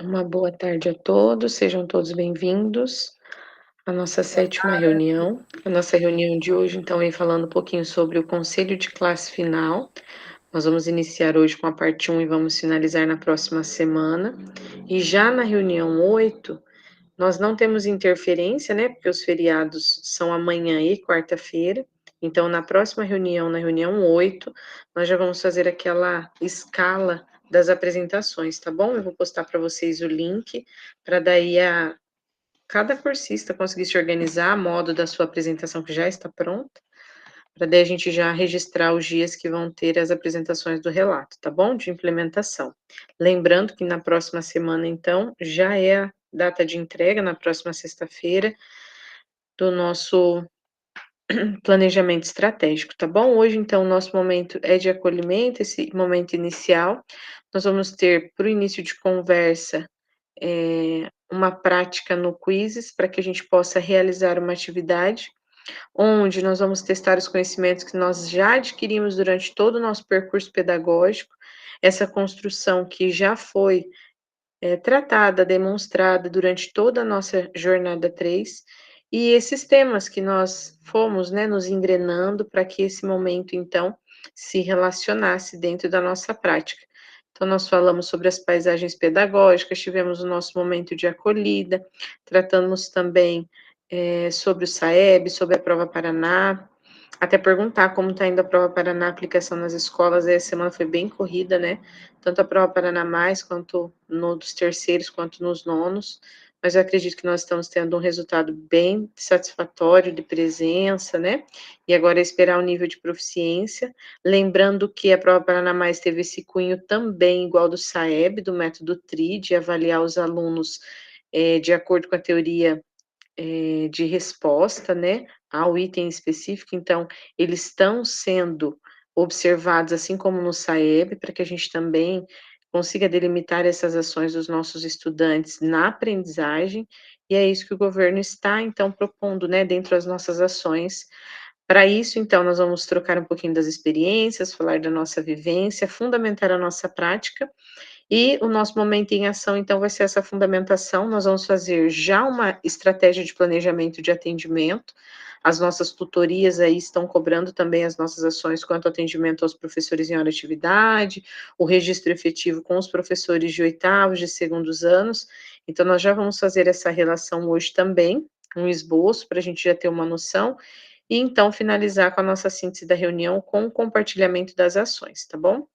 Uma boa tarde a todos, sejam todos bem-vindos à nossa sétima reunião. A nossa reunião de hoje, então, vem falando um pouquinho sobre o conselho de classe final. Nós vamos iniciar hoje com a parte 1 e vamos finalizar na próxima semana. E já na reunião 8, nós não temos interferência, né, porque os feriados são amanhã e quarta-feira. Então, na próxima reunião, na reunião 8, nós já vamos fazer aquela escala das apresentações, tá bom? Eu vou postar para vocês o link, para daí cada cursista conseguir se organizar a modo da sua apresentação que já está pronta, para daí a gente já registrar os dias que vão ter as apresentações do relato, tá bom? De implementação. Lembrando que na próxima semana, então, já é a data de entrega, na próxima sexta-feira, do nosso planejamento estratégico, tá bom? Hoje, então, o nosso momento é de acolhimento, esse momento inicial. Nós vamos ter, para o início de conversa, uma prática no Quizzes, para que a gente possa realizar uma atividade onde nós vamos testar os conhecimentos que nós já adquirimos durante todo o nosso percurso pedagógico, essa construção que já foi, tratada, demonstrada durante toda a nossa jornada 3, e esses temas que nós fomos, né, nos engrenando para que esse momento, então, se relacionasse dentro da nossa prática. Então, nós falamos sobre as paisagens pedagógicas, tivemos o nosso momento de acolhida, tratamos também, sobre o SAEB, sobre a Prova Paraná, até perguntar como está indo a Prova Paraná, a aplicação nas escolas. Essa semana foi bem corrida, né, tanto a Prova Paraná Mais, quanto no dos terceiros, quanto nos nonos, mas eu acredito que nós estamos tendo um resultado bem satisfatório de presença, né, e agora é esperar o nível de proficiência. Lembrando que a Prova Paraná Mais teve esse cunho também igual do SAEB, do método TRI, de avaliar os alunos, de acordo com a teoria, de resposta, né, ao item específico. Então, eles estão sendo observados, assim como no SAEB, para que a gente também consiga delimitar essas ações dos nossos estudantes na aprendizagem, e é isso que o governo está, então, propondo, né, dentro das nossas ações. Para isso, então, nós vamos trocar um pouquinho das experiências, falar da nossa vivência, fundamentar a nossa prática, e o nosso momento em ação, então, vai ser essa fundamentação. Nós vamos fazer já uma estratégia de planejamento de atendimento. As nossas tutorias aí estão cobrando também as nossas ações quanto ao atendimento aos professores em hora de atividade, o registro efetivo com os professores de oitavos, de segundos anos. Então, nós já vamos fazer essa relação hoje também, um esboço para a gente já ter uma noção, e então finalizar com a nossa síntese da reunião com o compartilhamento das ações, tá bom?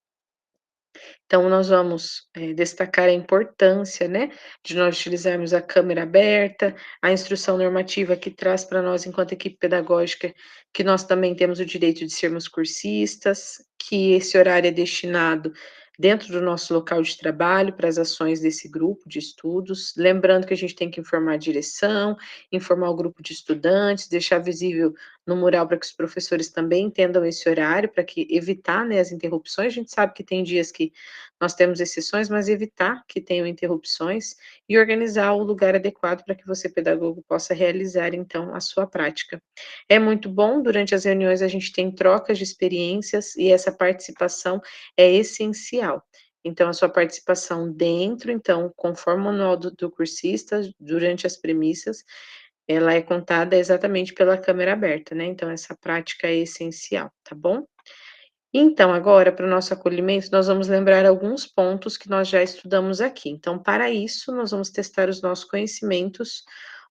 Então, nós vamos, destacar a importância, né, de nós utilizarmos a câmera aberta, a instrução normativa que traz para nós, enquanto equipe pedagógica, que nós também temos o direito de sermos cursistas, que esse horário é destinado dentro do nosso local de trabalho para as ações desse grupo de estudos. Lembrando que a gente tem que informar a direção, informar o grupo de estudantes, deixar visível no mural para que os professores também entendam esse horário, para que evitar, né, as interrupções. A gente sabe que tem dias que nós temos exceções, mas evitar que tenham interrupções e organizar o lugar adequado para que você, pedagogo, possa realizar, então, a sua prática. É muito bom, durante as reuniões a gente tem trocas de experiências e essa participação é essencial. Então, a sua participação dentro, então, conforme o manual do cursista, durante as premissas, ela é contada exatamente pela câmera aberta, né, então essa prática é essencial, tá bom? Então, agora, para o nosso acolhimento, nós vamos lembrar alguns pontos que nós já estudamos aqui. Então, para isso, nós vamos testar os nossos conhecimentos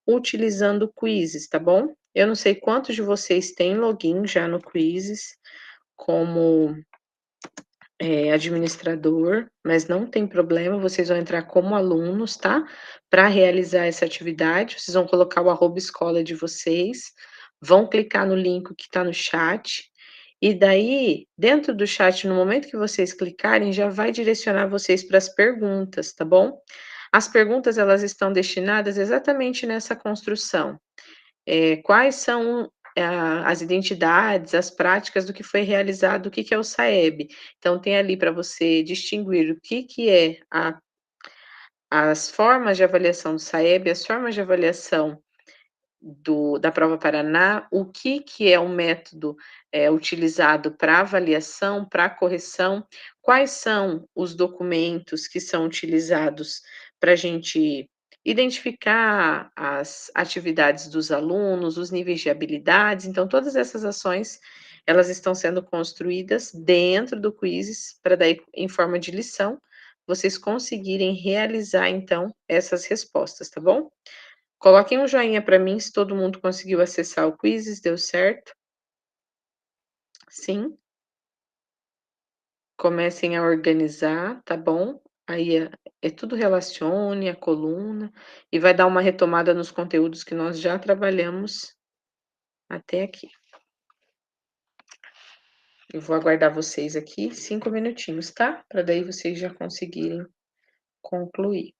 utilizando quizzes, tá bom? Eu não sei quantos de vocês têm login já no Quizzes como, administrador, mas não tem problema, vocês vão entrar como alunos, tá? Para realizar essa atividade, vocês vão colocar o arroba escola de vocês, vão clicar no link que está no chat, e daí, dentro do chat, no momento que vocês clicarem, já vai direcionar vocês para as perguntas, tá bom? As perguntas, elas estão destinadas exatamente nessa construção. Quais são as identidades, as práticas do que foi realizado, o que que é o SAEB. Então tem ali para você distinguir o que que é a as formas de avaliação do SAEB, as formas de avaliação da Prova Paraná, o que que é o método, utilizado para avaliação, para correção, quais são os documentos que são utilizados para a gente identificar as atividades dos alunos, os níveis de habilidades. Então, todas essas ações, elas estão sendo construídas dentro do Quizzes, para daí, em forma de lição, vocês conseguirem realizar, então, essas respostas, tá bom? Coloquem um joinha para mim se todo mundo conseguiu acessar o Quizzes, deu certo. Sim? Comecem a organizar, tá bom? Aí é tudo relacione a coluna e vai dar uma retomada nos conteúdos que nós já trabalhamos até aqui. Eu vou aguardar vocês aqui 5 minutinhos, tá? Para daí vocês já conseguirem concluir.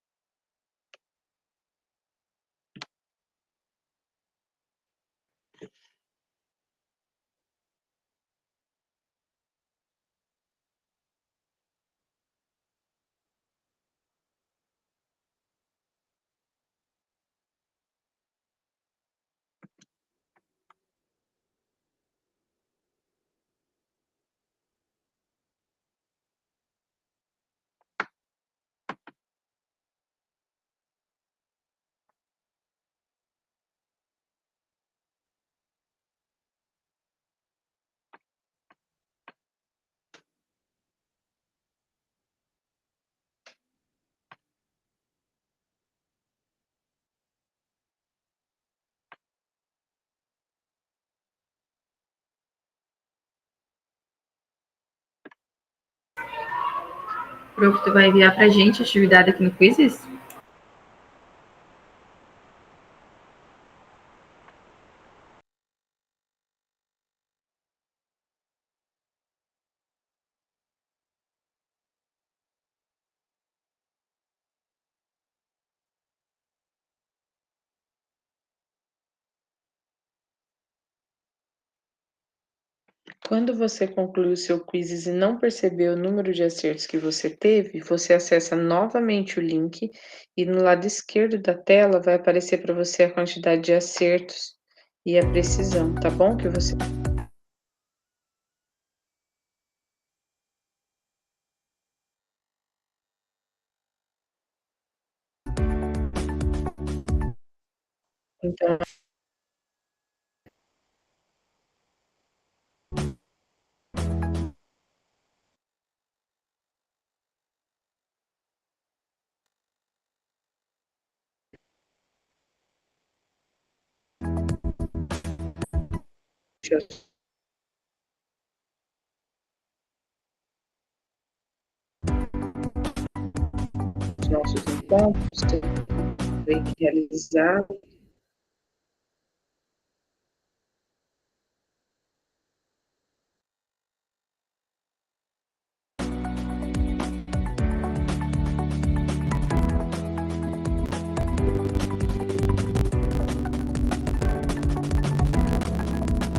Prof, tu vai enviar pra gente a atividade aqui no Quizzes? Quando você conclui o seu quizzes e não percebeu o número de acertos que você teve, você acessa novamente o link e no lado esquerdo da tela vai aparecer para você a quantidade de acertos e a precisão, tá bom? Que você então os nossos encontros, você tem que realizar.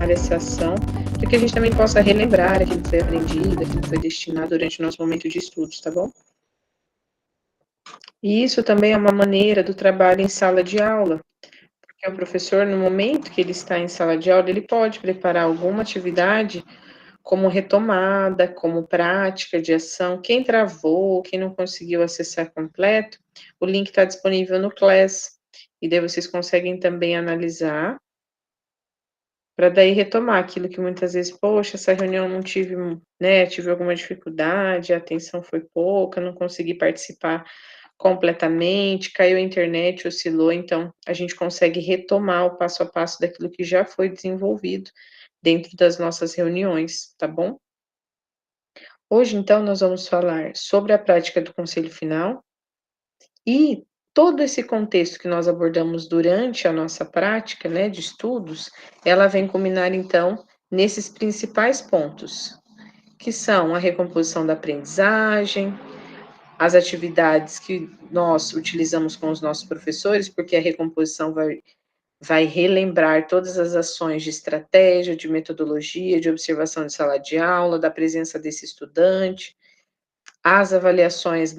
Essa ação, para que a gente também possa relembrar aquilo que foi aprendido, aquilo que foi destinado durante o nosso momento de estudos, tá bom? E isso também é uma maneira do trabalho em sala de aula, porque o professor, no momento que ele está em sala de aula, ele pode preparar alguma atividade como retomada, como prática de ação. Quem travou, quem não conseguiu acessar completo, o link está disponível no Class, e daí vocês conseguem também analisar para daí retomar aquilo que muitas vezes, poxa, essa reunião não tive, né, tive alguma dificuldade, a atenção foi pouca, não consegui participar completamente, caiu a internet, oscilou, então a gente consegue retomar o passo a passo daquilo que já foi desenvolvido dentro das nossas reuniões, tá bom? Hoje, então, nós vamos falar sobre a prática do conselho final e todo esse contexto que nós abordamos durante a nossa prática, né, de estudos, ela vem culminar, então, nesses principais pontos, que são a recomposição da aprendizagem, as atividades que nós utilizamos com os nossos professores, porque a recomposição vai relembrar todas as ações de estratégia, de metodologia, de observação de sala de aula, da presença desse estudante, as avaliações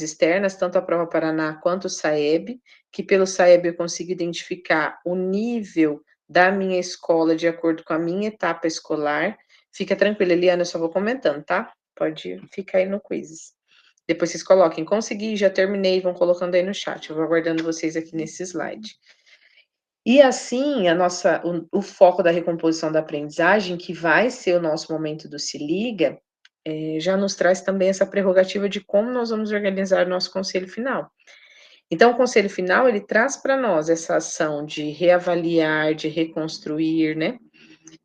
externas, tanto a prova Paraná quanto o SAEB, que pelo SAEB eu consigo identificar o nível da minha escola de acordo com a minha etapa escolar. Fica tranquila, Eliana, eu só vou comentando, tá? Pode ficar aí no quizzes. Depois vocês coloquem: "Consegui, já terminei", vão colocando aí no chat, eu vou aguardando vocês aqui nesse slide. E assim, o foco da recomposição da aprendizagem, que vai ser o nosso momento do se liga, já nos traz também essa prerrogativa de como nós vamos organizar o nosso conselho final. Então o conselho final, ele traz para nós essa ação de reavaliar, de reconstruir, né,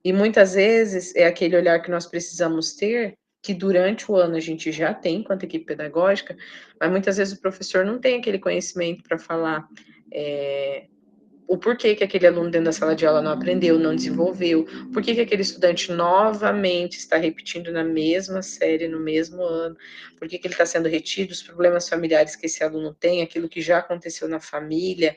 e muitas vezes é aquele olhar que nós precisamos ter, que durante o ano a gente já tem enquanto equipe pedagógica, mas muitas vezes o professor não tem aquele conhecimento para falar, eh, o porquê que aquele aluno dentro da sala de aula não aprendeu, não desenvolveu, por que aquele estudante novamente está repetindo na mesma série, no mesmo ano, por que ele está sendo retido, os problemas familiares que esse aluno tem, aquilo que já aconteceu na família,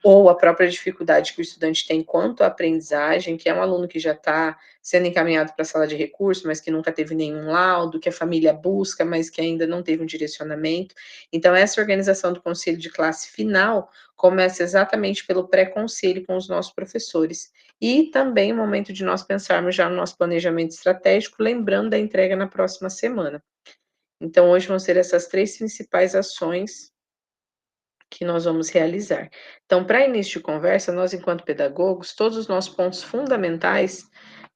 ou a própria dificuldade que o estudante tem quanto à aprendizagem, que é um aluno que já está sendo encaminhado para a sala de recurso, mas que nunca teve nenhum laudo, que a família busca, mas que ainda não teve um direcionamento. Então, essa organização do conselho de classe final começa exatamente pelo pré-conselho com os nossos professores. E também o momento de nós pensarmos já no nosso planejamento estratégico, lembrando da entrega na próxima semana. Então, hoje vão ser essas 3 principais ações que nós vamos realizar. Então, para início de conversa, nós, enquanto pedagogos, todos os nossos pontos fundamentais,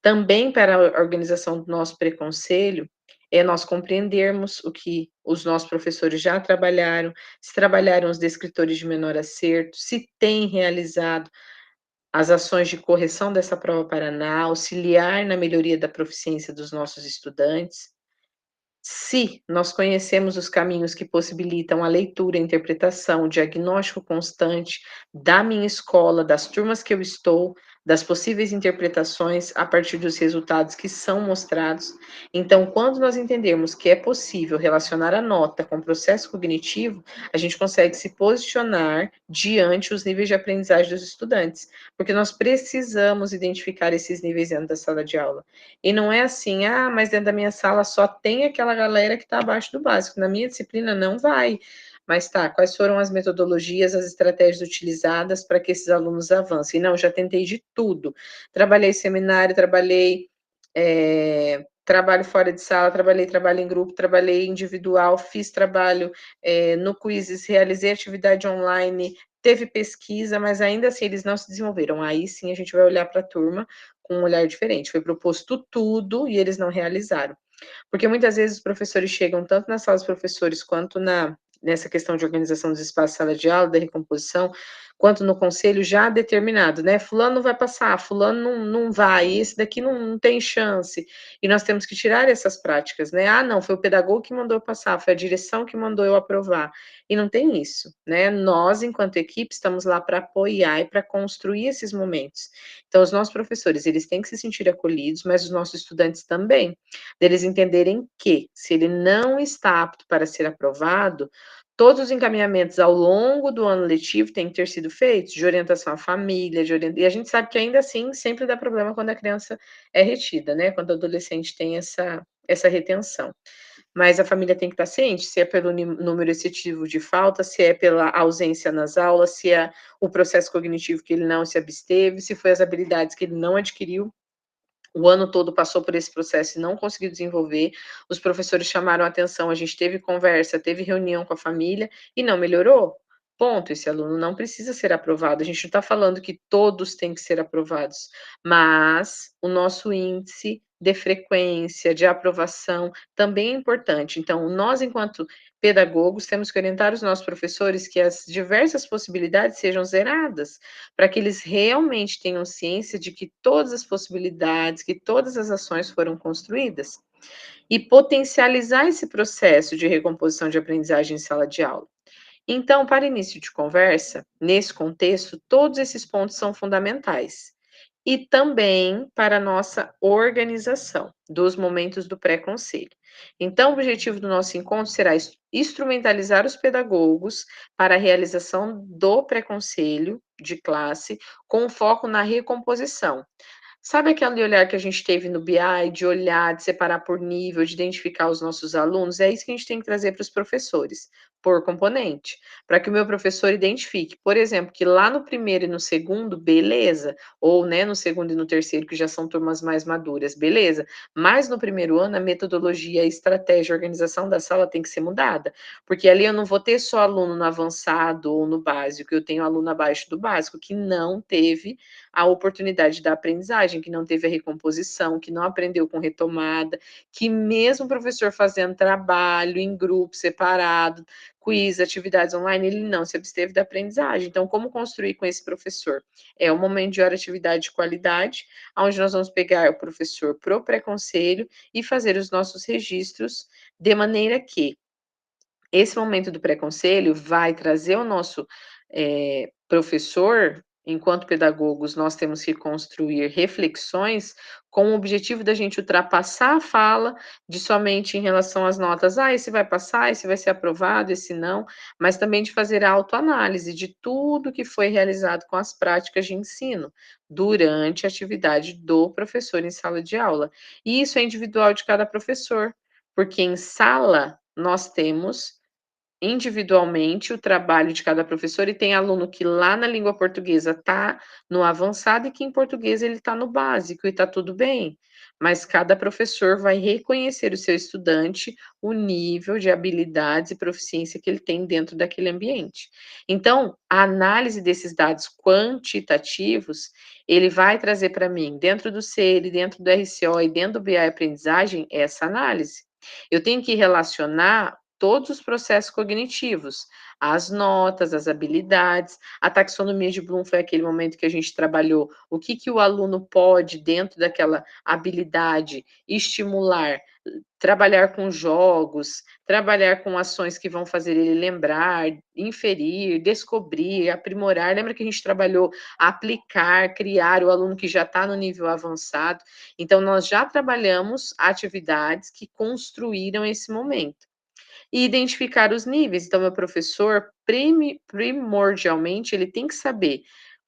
também para a organização do nosso preconselho, é nós compreendermos o que os nossos professores já trabalharam, se trabalharam os descritores de menor acerto, se têm realizado as ações de correção dessa prova paraná, auxiliar na melhoria da proficiência dos nossos estudantes. Se nós conhecemos os caminhos que possibilitam a leitura, a interpretação, o diagnóstico constante da minha escola, das turmas que eu estou, das possíveis interpretações a partir dos resultados que são mostrados. Então, quando nós entendemos que é possível relacionar a nota com o processo cognitivo, a gente consegue se posicionar diante os níveis de aprendizagem dos estudantes, porque nós precisamos identificar esses níveis dentro da sala de aula. E não é assim: "Ah, mas dentro da minha sala só tem aquela galera que está abaixo do básico, na minha disciplina não vai". Mas tá, quais foram as metodologias, as estratégias utilizadas para que esses alunos avancem? Não, já tentei de tudo. Trabalhei seminário, trabalhei, trabalho fora de sala, trabalhei trabalho em grupo, trabalhei individual, fiz trabalho, no Quizzes, realizei atividade online, teve pesquisa, mas ainda assim eles não se desenvolveram. Aí sim a gente vai olhar para a turma com um olhar diferente. Foi proposto tudo e eles não realizaram. Porque muitas vezes os professores chegam tanto na sala dos professores quanto nessa questão de organização dos espaços sala de aula, da recomposição, quanto no conselho já determinado, né? Fulano não vai passar, fulano não vai, esse daqui não tem chance. E nós temos que tirar essas práticas, né? Ah, não, foi o pedagogo que mandou eu passar, foi a direção que mandou eu aprovar. E não tem isso, né? Nós, enquanto equipe, estamos lá para apoiar e para construir esses momentos. Então, os nossos professores, eles têm que se sentir acolhidos, mas os nossos estudantes também, deles entenderem que, se ele não está apto para ser aprovado, todos os encaminhamentos ao longo do ano letivo têm que ter sido feitos, de orientação à família, e a gente sabe que ainda assim sempre dá problema quando a criança é retida, né, quando o adolescente tem essa retenção. Mas a família tem que estar ciente, se é pelo número excessivo de falta, se é pela ausência nas aulas, se é o processo cognitivo que ele não se absteve, se foi as habilidades que ele não adquiriu, o ano todo passou por esse processo e não conseguiu desenvolver. Os professores chamaram a atenção, a gente teve conversa, teve reunião com a família e não melhorou. Ponto, esse aluno não precisa ser aprovado. A gente não está falando que todos têm que ser aprovados, mas o nosso índice de frequência, de aprovação também é importante. Então, nós, enquanto pedagogos, temos que orientar os nossos professores que as diversas possibilidades sejam zeradas, para que eles realmente tenham ciência de que todas as possibilidades, que todas as ações foram construídas, e potencializar esse processo de recomposição de aprendizagem em sala de aula. Então, para início de conversa, nesse contexto, todos esses pontos são fundamentais. E também para a nossa organização dos momentos do pré-conselho. Então, o objetivo do nosso encontro será instrumentalizar os pedagogos para a realização do pré-conselho de classe, com foco na recomposição. Sabe aquele olhar que a gente teve no BI, de olhar, de separar por nível, de identificar os nossos alunos? É isso que a gente tem que trazer para os professores. por componente, para que o meu professor identifique, por exemplo, que lá no primeiro e no segundo, beleza, ou, né, no segundo e no terceiro, que já são turmas mais maduras, beleza, mas no primeiro ano a metodologia, a estratégia, a organização da sala tem que ser mudada, porque ali eu não vou ter só aluno no avançado ou no básico, eu tenho aluno abaixo do básico que não teve a oportunidade da aprendizagem, que não teve a recomposição, que não aprendeu com retomada, que mesmo o professor fazendo trabalho em grupo separado, quiz, atividades online, ele não se absteve da aprendizagem. Então, como construir com esse professor? É um momento de hora atividade de qualidade, onde nós vamos pegar o professor pro pré-conselho e fazer os nossos registros, de maneira que esse momento do pré-conselho vai trazer o nosso, professor, enquanto pedagogos, nós temos que construir reflexões com o objetivo da gente ultrapassar a fala de somente em relação às notas: "Ah, esse vai passar, esse vai ser aprovado, esse não", mas também de fazer a autoanálise de tudo que foi realizado com as práticas de ensino, durante a atividade do professor em sala de aula. E isso é individual de cada professor, porque em sala nós temos individualmente o trabalho de cada professor e tem aluno que lá na língua portuguesa está no avançado e que em português ele está no básico e está tudo bem, mas cada professor vai reconhecer o seu estudante, o nível de habilidades e proficiência que ele tem dentro daquele ambiente. Então, a análise desses dados quantitativos, ele vai trazer para mim, dentro do CELI, dentro do RCO e dentro do BI Aprendizagem, essa análise. Eu tenho que relacionar todos os processos cognitivos, as notas, as habilidades, a taxonomia de Bloom foi aquele momento que a gente trabalhou o que que o aluno pode, dentro daquela habilidade, estimular, trabalhar com jogos, trabalhar com ações que vão fazer ele lembrar, inferir, descobrir, aprimorar. Lembra que a gente trabalhou aplicar, criar, o aluno que já está no nível avançado. Então, nós já trabalhamos atividades que construíram esse momento. E identificar os níveis. Então, meu professor, primordialmente, ele tem que saber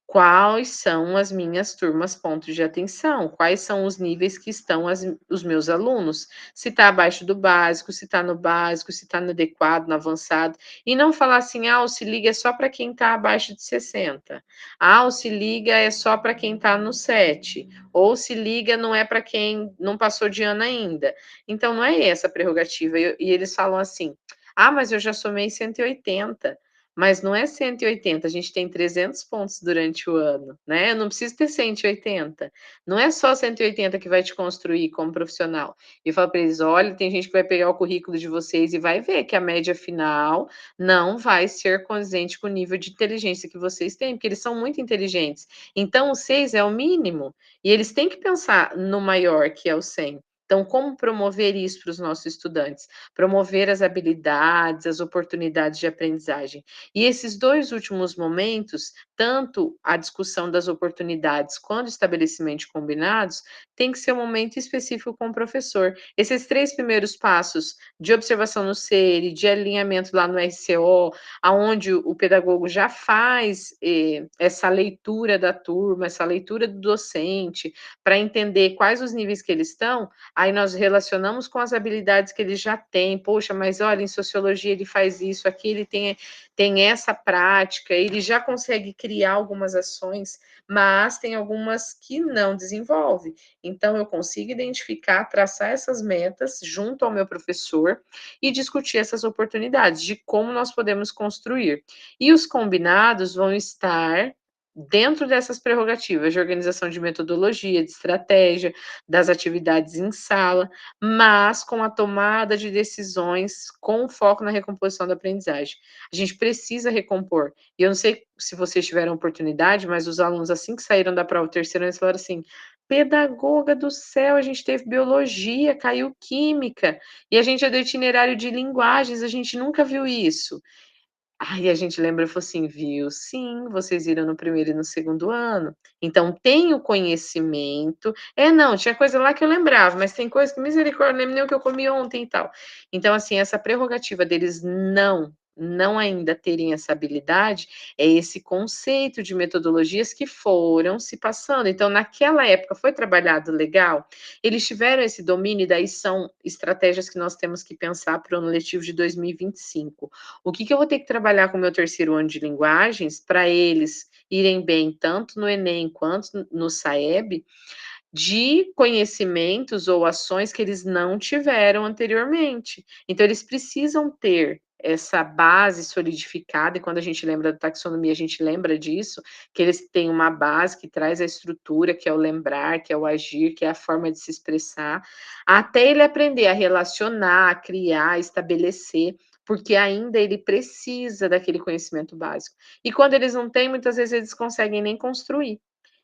quais são as minhas turmas pontos de atenção, quais são os níveis que estão os meus alunos, se está abaixo do básico, se está no básico, se está no adequado, no avançado, e não falar assim, ah, o se liga é só para quem está abaixo de 60, ah, o se liga é só para quem está no 7, ou se liga não é para quem não passou de ano ainda. Então, não é essa a prerrogativa. E eles falam assim: "Ah, mas eu já somei 180", mas não é 180, a gente tem 300 pontos durante o ano, né, eu não preciso ter 180. Não é só 180 que vai te construir como profissional. E eu falo para eles: "Olha, tem gente que vai pegar o currículo de vocês e vai ver que a média final não vai ser condizente com o nível de inteligência que vocês têm, porque eles são muito inteligentes. Então o 6 é o mínimo, e eles têm que pensar no maior, que é o 100. Então, como promover isso para os nossos estudantes? Promover as habilidades, as oportunidades de aprendizagem. E esses 2 últimos momentos, tanto a discussão das oportunidades quanto o estabelecimento de combinados, tem que ser um momento específico com o professor. Esses 3 primeiros passos de observação no SERI, de alinhamento lá no RCO, aonde o pedagogo já faz, essa leitura da turma, essa leitura do docente, para entender quais os níveis que eles estão, aí nós relacionamos com as habilidades que ele já tem. Poxa, mas olha, em sociologia ele faz isso, aqui ele tem essa prática, ele já consegue criar algumas ações, mas tem algumas que não desenvolve. Então, eu consigo identificar, traçar essas metas junto ao meu professor e discutir essas oportunidades de como nós podemos construir. E os combinados vão estar dentro dessas prerrogativas de organização de metodologia, de estratégia, das atividades em sala, mas com a tomada de decisões com foco na recomposição da aprendizagem. A gente precisa recompor. E eu não sei se vocês tiveram oportunidade, mas os alunos, assim que saíram da prova terceira, eles falaram assim: "Pedagoga do céu, a gente teve biologia, caiu química, e a gente é do itinerário de linguagens, a gente nunca viu isso". Aí a gente lembra e falou assim: "Viu, sim, vocês viram no primeiro e no segundo ano, então tem o conhecimento". É, não, tinha coisa lá que eu lembrava, mas tem coisa que misericórdia, não lembro nem o que eu comi ontem e tal. Então, assim, essa prerrogativa deles não não ainda terem essa habilidade, é esse conceito de metodologias que foram se passando. Então, naquela época foi trabalhado legal, eles tiveram esse domínio, e daí são estratégias que nós temos que pensar para o ano letivo de 2025. O que eu vou ter que trabalhar com o meu terceiro ano de linguagens para eles irem bem tanto no Enem quanto no SAEB, de conhecimentos ou ações que eles não tiveram anteriormente. Então eles precisam ter essa base solidificada, e quando a gente lembra da taxonomia, a gente lembra disso, que eles têm uma base que traz a estrutura, que é o lembrar, que é o agir, que é a forma de se expressar, até ele aprender a relacionar, a criar, estabelecer, porque ainda ele precisa daquele conhecimento básico. E quando eles não têm, muitas vezes eles conseguem nem construir.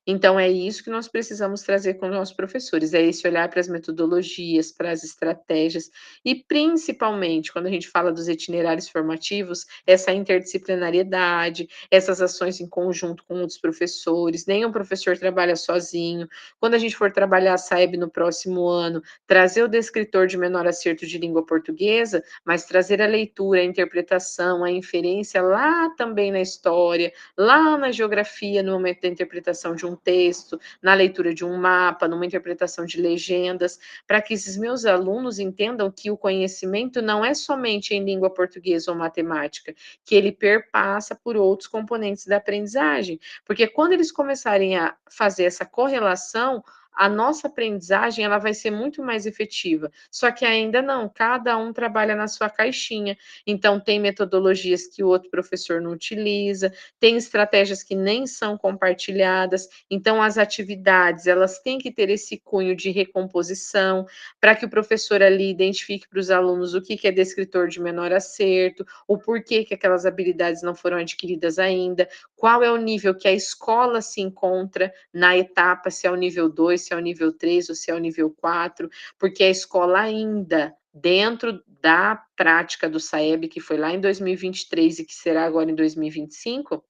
Então é isso que nós precisamos trazer com os nossos professores, é esse olhar para as metodologias, para as estratégias e principalmente quando a gente fala dos itinerários formativos, essa interdisciplinariedade, essas ações em conjunto com outros professores, nenhum professor trabalha sozinho. Quando a gente for trabalhar a SAEB no próximo ano, trazer o descritor de menor acerto de língua portuguesa, mas trazer a leitura, a interpretação, a inferência lá também na história, lá na geografia, no momento da interpretação de um texto, na leitura de um mapa, numa interpretação de legendas, para que esses meus alunos entendam que o conhecimento não é somente em língua portuguesa ou matemática, que ele perpassa por outros componentes da aprendizagem, porque quando eles começarem a fazer essa correlação, a nossa aprendizagem ela vai ser muito mais efetiva. Só que ainda não, cada um trabalha na sua caixinha. Então tem metodologias que o outro professor não utiliza, tem estratégias que nem são compartilhadas, então as atividades, elas têm que ter esse cunho de recomposição, para que o professor ali identifique para os alunos o que é descritor de menor acerto, o porquê que aquelas habilidades não foram adquiridas ainda, qual é o nível que a escola se encontra na etapa, se é o nível 2, se é o nível 3 ou se é o nível 4, porque a escola ainda dentro da prática do SAEB, que foi lá em 2023 e que será agora em 2025,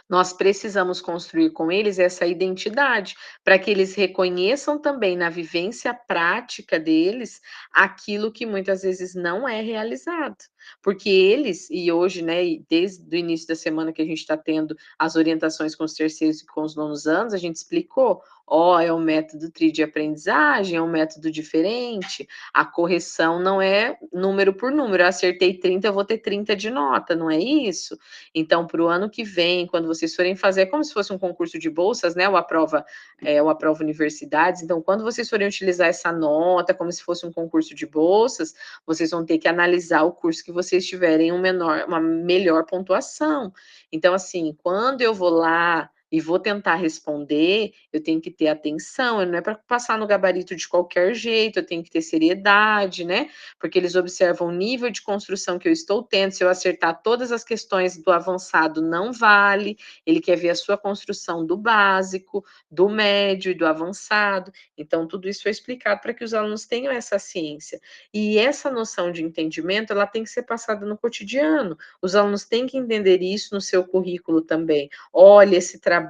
nós precisamos construir com eles essa identidade, para que eles reconheçam também na vivência prática deles aquilo que muitas vezes não é realizado. Porque eles, e hoje, né, e desde o início da semana que a gente está tendo as orientações com os terceiros e com os nonos anos, a gente explicou, ó, é um método TRI de aprendizagem, é um método diferente, a correção não é número por número, eu acertei 30, eu vou ter 30 de nota, não é isso? Então, para o ano que vem, quando vocês forem fazer, é como se fosse um concurso de bolsas, né? O Aprova Universidades. Então, quando vocês forem utilizar essa nota, como se fosse um concurso de bolsas, vocês vão ter que analisar o curso que vocês tiverem uma melhor pontuação. Então, assim, quando eu vou lá e vou tentar responder, eu tenho que ter atenção, não é para passar no gabarito de qualquer jeito, eu tenho que ter seriedade, né? Porque eles observam o nível de construção que eu estou tendo, se eu acertar todas as questões do avançado não vale, ele quer ver a sua construção do básico, do médio e do avançado, então tudo isso foi explicado para que os alunos tenham essa ciência, e essa noção de entendimento, ela tem que ser passada no cotidiano, os alunos têm que entender isso no seu currículo também, olha, esse trabalho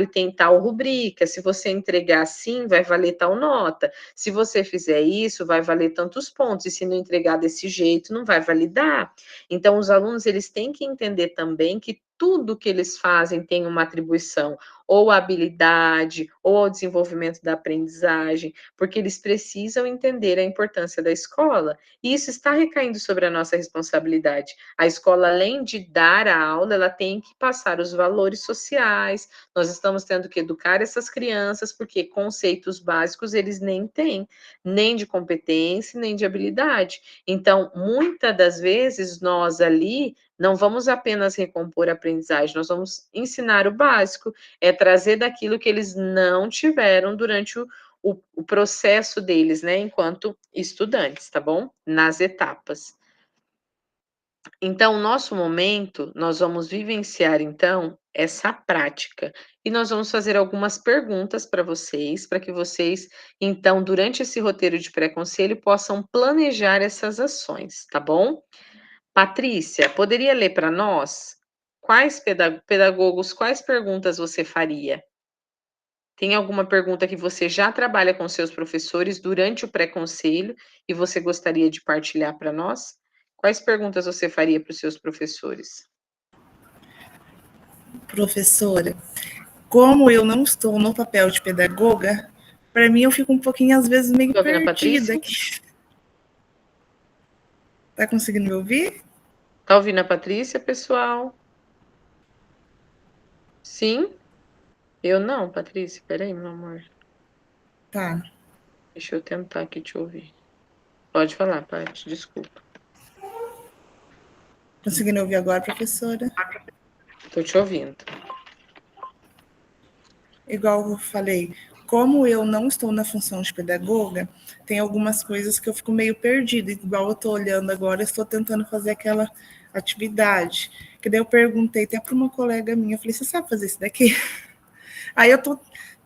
tem tal rubrica, se você entregar assim, vai valer tal nota, se você fizer isso, vai valer tantos pontos, e se não entregar desse jeito, não vai validar. Então, os alunos, eles têm que entender também que tudo que eles fazem tem uma atribuição, ou à habilidade, ou ao desenvolvimento da aprendizagem, porque eles precisam entender a importância da escola, e isso está recaindo sobre a nossa responsabilidade. A escola, além de dar a aula, ela tem que passar os valores sociais, nós estamos tendo que educar essas crianças, porque conceitos básicos eles nem têm, nem de competência, nem de habilidade. Então, muitas das vezes, nós ali não vamos apenas recompor a aprendizagem, nós vamos ensinar o básico, é trazer daquilo que eles não tiveram durante o processo deles, né, enquanto estudantes, tá bom? Nas etapas. Então, o nosso momento, nós vamos vivenciar então essa prática e nós vamos fazer algumas perguntas para que vocês, então, durante esse roteiro de pré-conselho, possam planejar essas ações, tá bom? Patrícia, poderia ler para nós? Quais pedagogos, quais perguntas você faria? Tem alguma pergunta que você já trabalha com seus professores durante o pré-conselho e você gostaria de partilhar para nós? Quais perguntas você faria para os seus professores? Professora, como eu não estou no papel de pedagoga, para mim eu fico um pouquinho, às vezes, meio Tá ouvindo a perdida Patrícia? aqui. Tá conseguindo me ouvir? Tá ouvindo a Patrícia, pessoal? Sim? Eu não, Patrícia. Espera aí, meu amor. Tá. Deixa eu tentar aqui te ouvir. Pode falar, Paty, desculpa. Conseguindo ouvir agora, professora? Tô te ouvindo. Igual eu falei, como eu não estou na função de pedagoga, tem algumas coisas que eu fico meio perdida. Igual eu estou olhando agora, estou tentando fazer aquela atividade. Que daí eu perguntei até para uma colega minha, eu falei, você sabe fazer isso daqui? Aí eu estou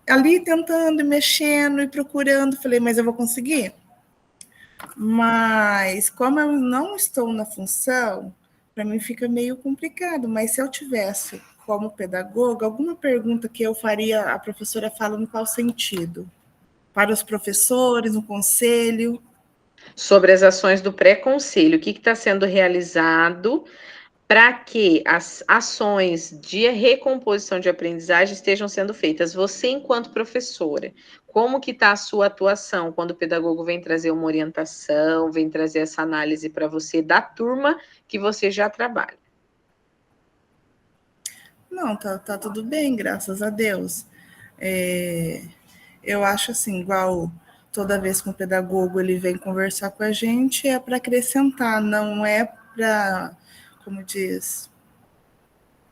ali tentando, mexendo e procurando, falei, mas eu vou conseguir? Mas como eu não estou na função, para mim fica meio complicado. Mas se eu tivesse como pedagoga, alguma pergunta que eu faria, a professora fala no qual sentido? Para os professores, no conselho? Sobre as ações do pré-conselho, o que está sendo realizado para que as ações de recomposição de aprendizagem estejam sendo feitas. Você, enquanto professora, como que está a sua atuação quando o pedagogo vem trazer uma orientação, vem trazer essa análise para você da turma que você já trabalha? Não, tá tudo bem, graças a Deus. Eu acho assim, igual toda vez que um pedagogo ele vem conversar com a gente, é para acrescentar, não é para, como diz,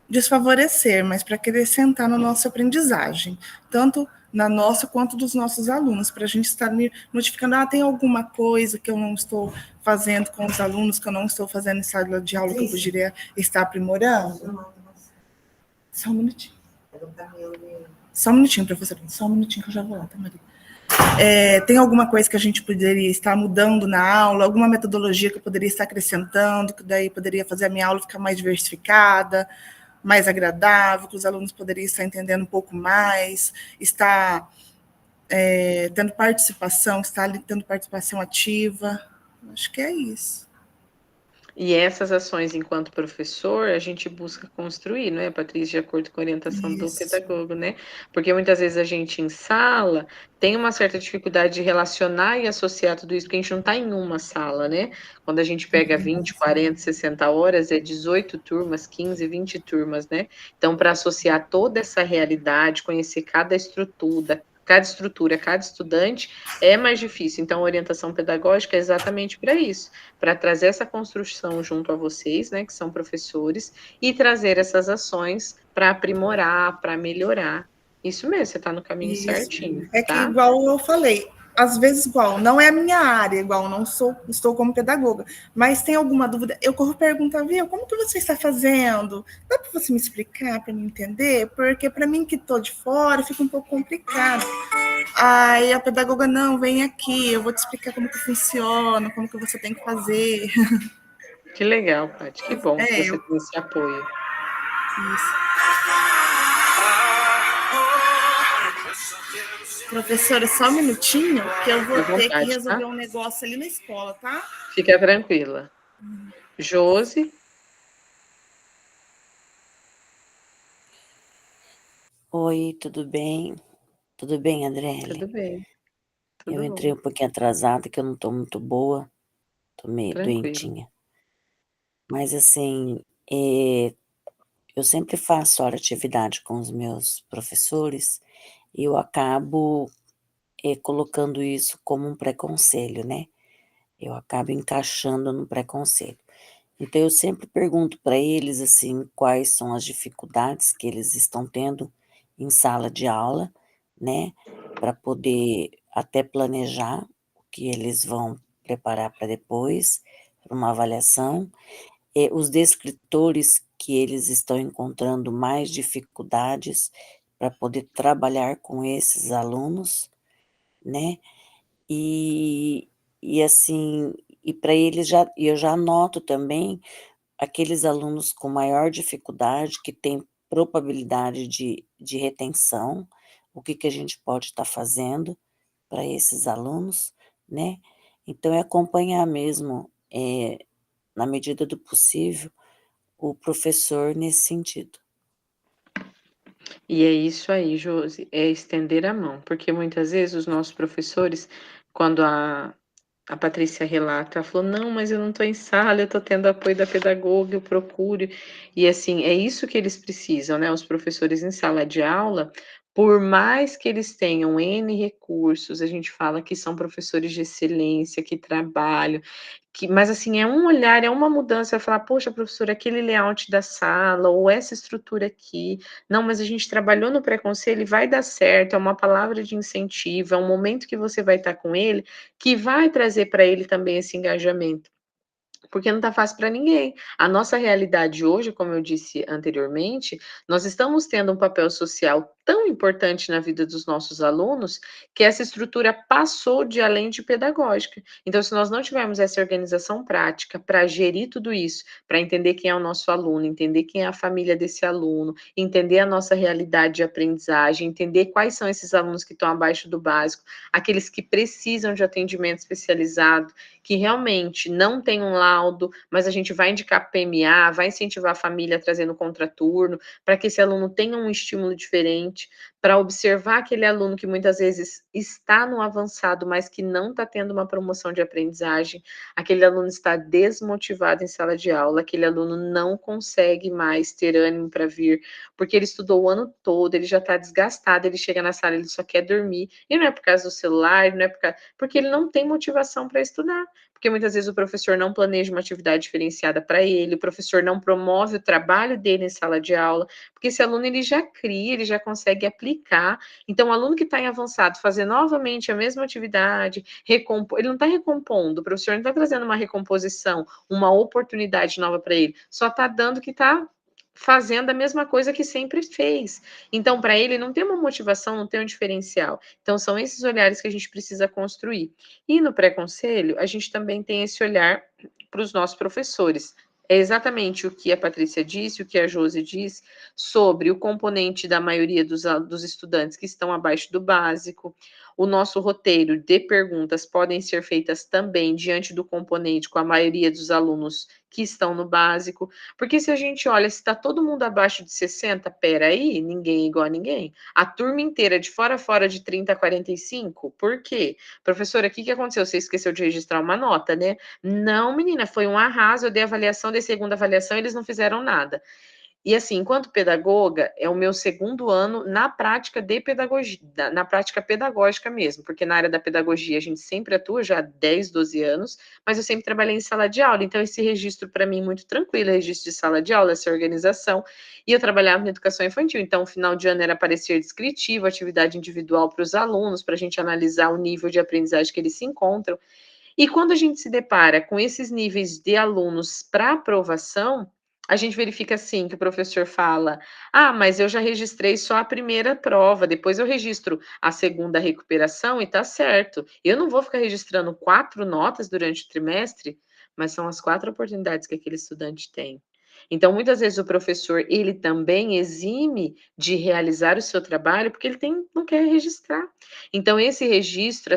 desfavorecer, mas para acrescentar na nossa aprendizagem, tanto na nossa quanto dos nossos alunos, para a gente estar notificando, tem alguma coisa que eu não estou fazendo com os alunos, que eu não estou fazendo em sala de aula, que eu poderia estar aprimorando. Só um minutinho. Só um minutinho, professora. Só um minutinho que eu já vou lá, tá, Maria? Tem alguma coisa que a gente poderia estar mudando na aula, alguma metodologia que eu poderia estar acrescentando, que daí poderia fazer a minha aula ficar mais diversificada, mais agradável, que os alunos poderiam estar entendendo um pouco mais, estar tendo participação, estar tendo participação ativa. Acho que é isso. E essas ações, enquanto professor, a gente busca construir, não é, Patrícia, de acordo com a orientação do Isso. pedagogo, né? Porque muitas vezes a gente em sala tem uma certa dificuldade de relacionar e associar tudo isso, porque a gente não está em uma sala, né? Quando a gente pega 20, 40, 60 horas, é 18 turmas, 15, 20 turmas, né? Então, para associar toda essa realidade, conhecer cada estudante, é mais difícil. Então, a orientação pedagógica é exatamente para isso, para trazer essa construção junto a vocês, né, que são professores, e trazer essas ações para aprimorar, para melhorar. Isso mesmo, você está no caminho Isso. certinho, É que, tá? igual eu falei, às vezes, igual, não é a minha área, igual, não estou como pedagoga, mas tem alguma dúvida, eu corro perguntar, viu, como que você está fazendo? Dá para você me explicar, para me entender? Porque para mim que estou de fora, fica um pouco complicado. Aí a pedagoga, não, vem aqui, eu vou te explicar como que funciona, como que você tem que fazer. Que legal, Paty, que bom que você Eu, tem esse apoio. isso. Professora, só um minutinho, que eu À vou ter que vontade, tá? resolver um negócio ali na escola, tá? Fica tranquila. Josi, Oi, tudo bem? Tudo bem, tudo Adriele? bem, Eu tudo entrei bom, um pouquinho atrasada, que eu não tô muito boa, tô meio tranquilo. doentinha. Mas assim, eu sempre faço hora de atividade com os meus professores e eu acabo, colocando isso como um pré-conselho, né? Eu acabo encaixando no pré-conselho. Então eu sempre pergunto para eles, assim, quais são as dificuldades que eles estão tendo em sala de aula, né, para poder até planejar o que eles vão preparar para depois, para uma avaliação. Os descritores que eles estão encontrando mais dificuldades para poder trabalhar com esses alunos, né. E e assim, e para eles eu já anoto também aqueles alunos com maior dificuldade, que têm probabilidade de retenção, o que que a gente pode estar fazendo para esses alunos, né. Então é acompanhar mesmo, na medida do possível, o professor nesse sentido. E é isso aí, Josi, é estender a mão, porque muitas vezes os nossos professores, quando a Patrícia relata, ela falou: "Não, mas eu não estou em sala, eu estou tendo apoio da pedagoga, eu procuro". E assim, é isso que eles precisam, né, os professores em sala de aula, por mais que eles tenham N recursos, a gente fala que são professores de excelência, que trabalham, mas assim, é um olhar, é uma mudança, vai falar: "Poxa, professora, aquele layout da sala ou essa estrutura aqui, não, mas a gente trabalhou no pré-conselho e vai dar certo", é uma palavra de incentivo, é um momento que você vai estar com ele, que vai trazer para ele também esse engajamento. Porque não está fácil para ninguém. A nossa realidade hoje, como eu disse anteriormente, nós estamos tendo um papel social tão importante na vida dos nossos alunos, que essa estrutura passou de além de pedagógica. Então, se nós não tivermos essa organização prática para gerir tudo isso, para entender quem é o nosso aluno, entender quem é a família desse aluno, entender a nossa realidade de aprendizagem, entender quais são esses alunos que estão abaixo do básico, aqueles que precisam de atendimento especializado, que realmente não tem um laudo, mas a gente vai indicar PMA, vai incentivar a família trazendo contraturno, para que esse aluno tenha um estímulo diferente, para observar aquele aluno que muitas vezes está no avançado, mas que não está tendo uma promoção de aprendizagem, aquele aluno está desmotivado em sala de aula, aquele aluno não consegue mais ter ânimo para vir, porque ele estudou o ano todo, ele já está desgastado, ele chega na sala, ele só quer dormir, e não é por causa do celular, não é porque ele não tem motivação para estudar, porque muitas vezes o professor não planeja uma atividade diferenciada para ele, o professor não promove o trabalho dele em sala de aula, porque esse aluno ele já cria, ele já consegue aplicar. Então, o aluno que está em avançado fazer novamente a mesma atividade, ele não está recompondo, o professor não está trazendo uma recomposição, uma oportunidade nova para ele, só está dando que está fazendo a mesma coisa que sempre fez. Então, para ele não tem uma motivação, não tem um diferencial. Então, são esses olhares que a gente precisa construir. E no pré-conselho, a gente também tem esse olhar para os nossos professores. É exatamente o que a Patrícia disse, o que a Josi disse, sobre o componente da maioria dos estudantes que estão abaixo do básico. O nosso roteiro de perguntas podem ser feitas também diante do componente com a maioria dos alunos que estão no básico, porque se a gente olha, se está todo mundo abaixo de 60, peraí, ninguém é igual a ninguém. A turma inteira de fora a fora de 30 a 45, por quê? Professora, o que aconteceu? Você esqueceu de registrar uma nota, né? Não, menina, foi um arraso, eu dei avaliação, dei segunda avaliação, eles não fizeram nada. E assim, enquanto pedagoga, é o meu segundo ano na prática de pedagogia, na prática pedagógica mesmo, porque na área da pedagogia a gente sempre atua já há 10, 12 anos, mas eu sempre trabalhei em sala de aula, então esse registro para mim muito tranquilo, registro de sala de aula, essa organização, e eu trabalhava na educação infantil, então o final de ano era parecer descritivo, atividade individual para os alunos, para a gente analisar o nível de aprendizagem que eles se encontram, e quando a gente se depara com esses níveis de alunos para aprovação, a gente verifica assim que o professor fala: "Ah, mas eu já registrei só a primeira prova, depois eu registro a segunda recuperação e tá certo. Eu não vou ficar registrando 4 notas durante o trimestre", mas são as 4 oportunidades que aquele estudante tem. Então, muitas vezes o professor, ele também exime de realizar o seu trabalho, porque ele não quer registrar. Então esse registro,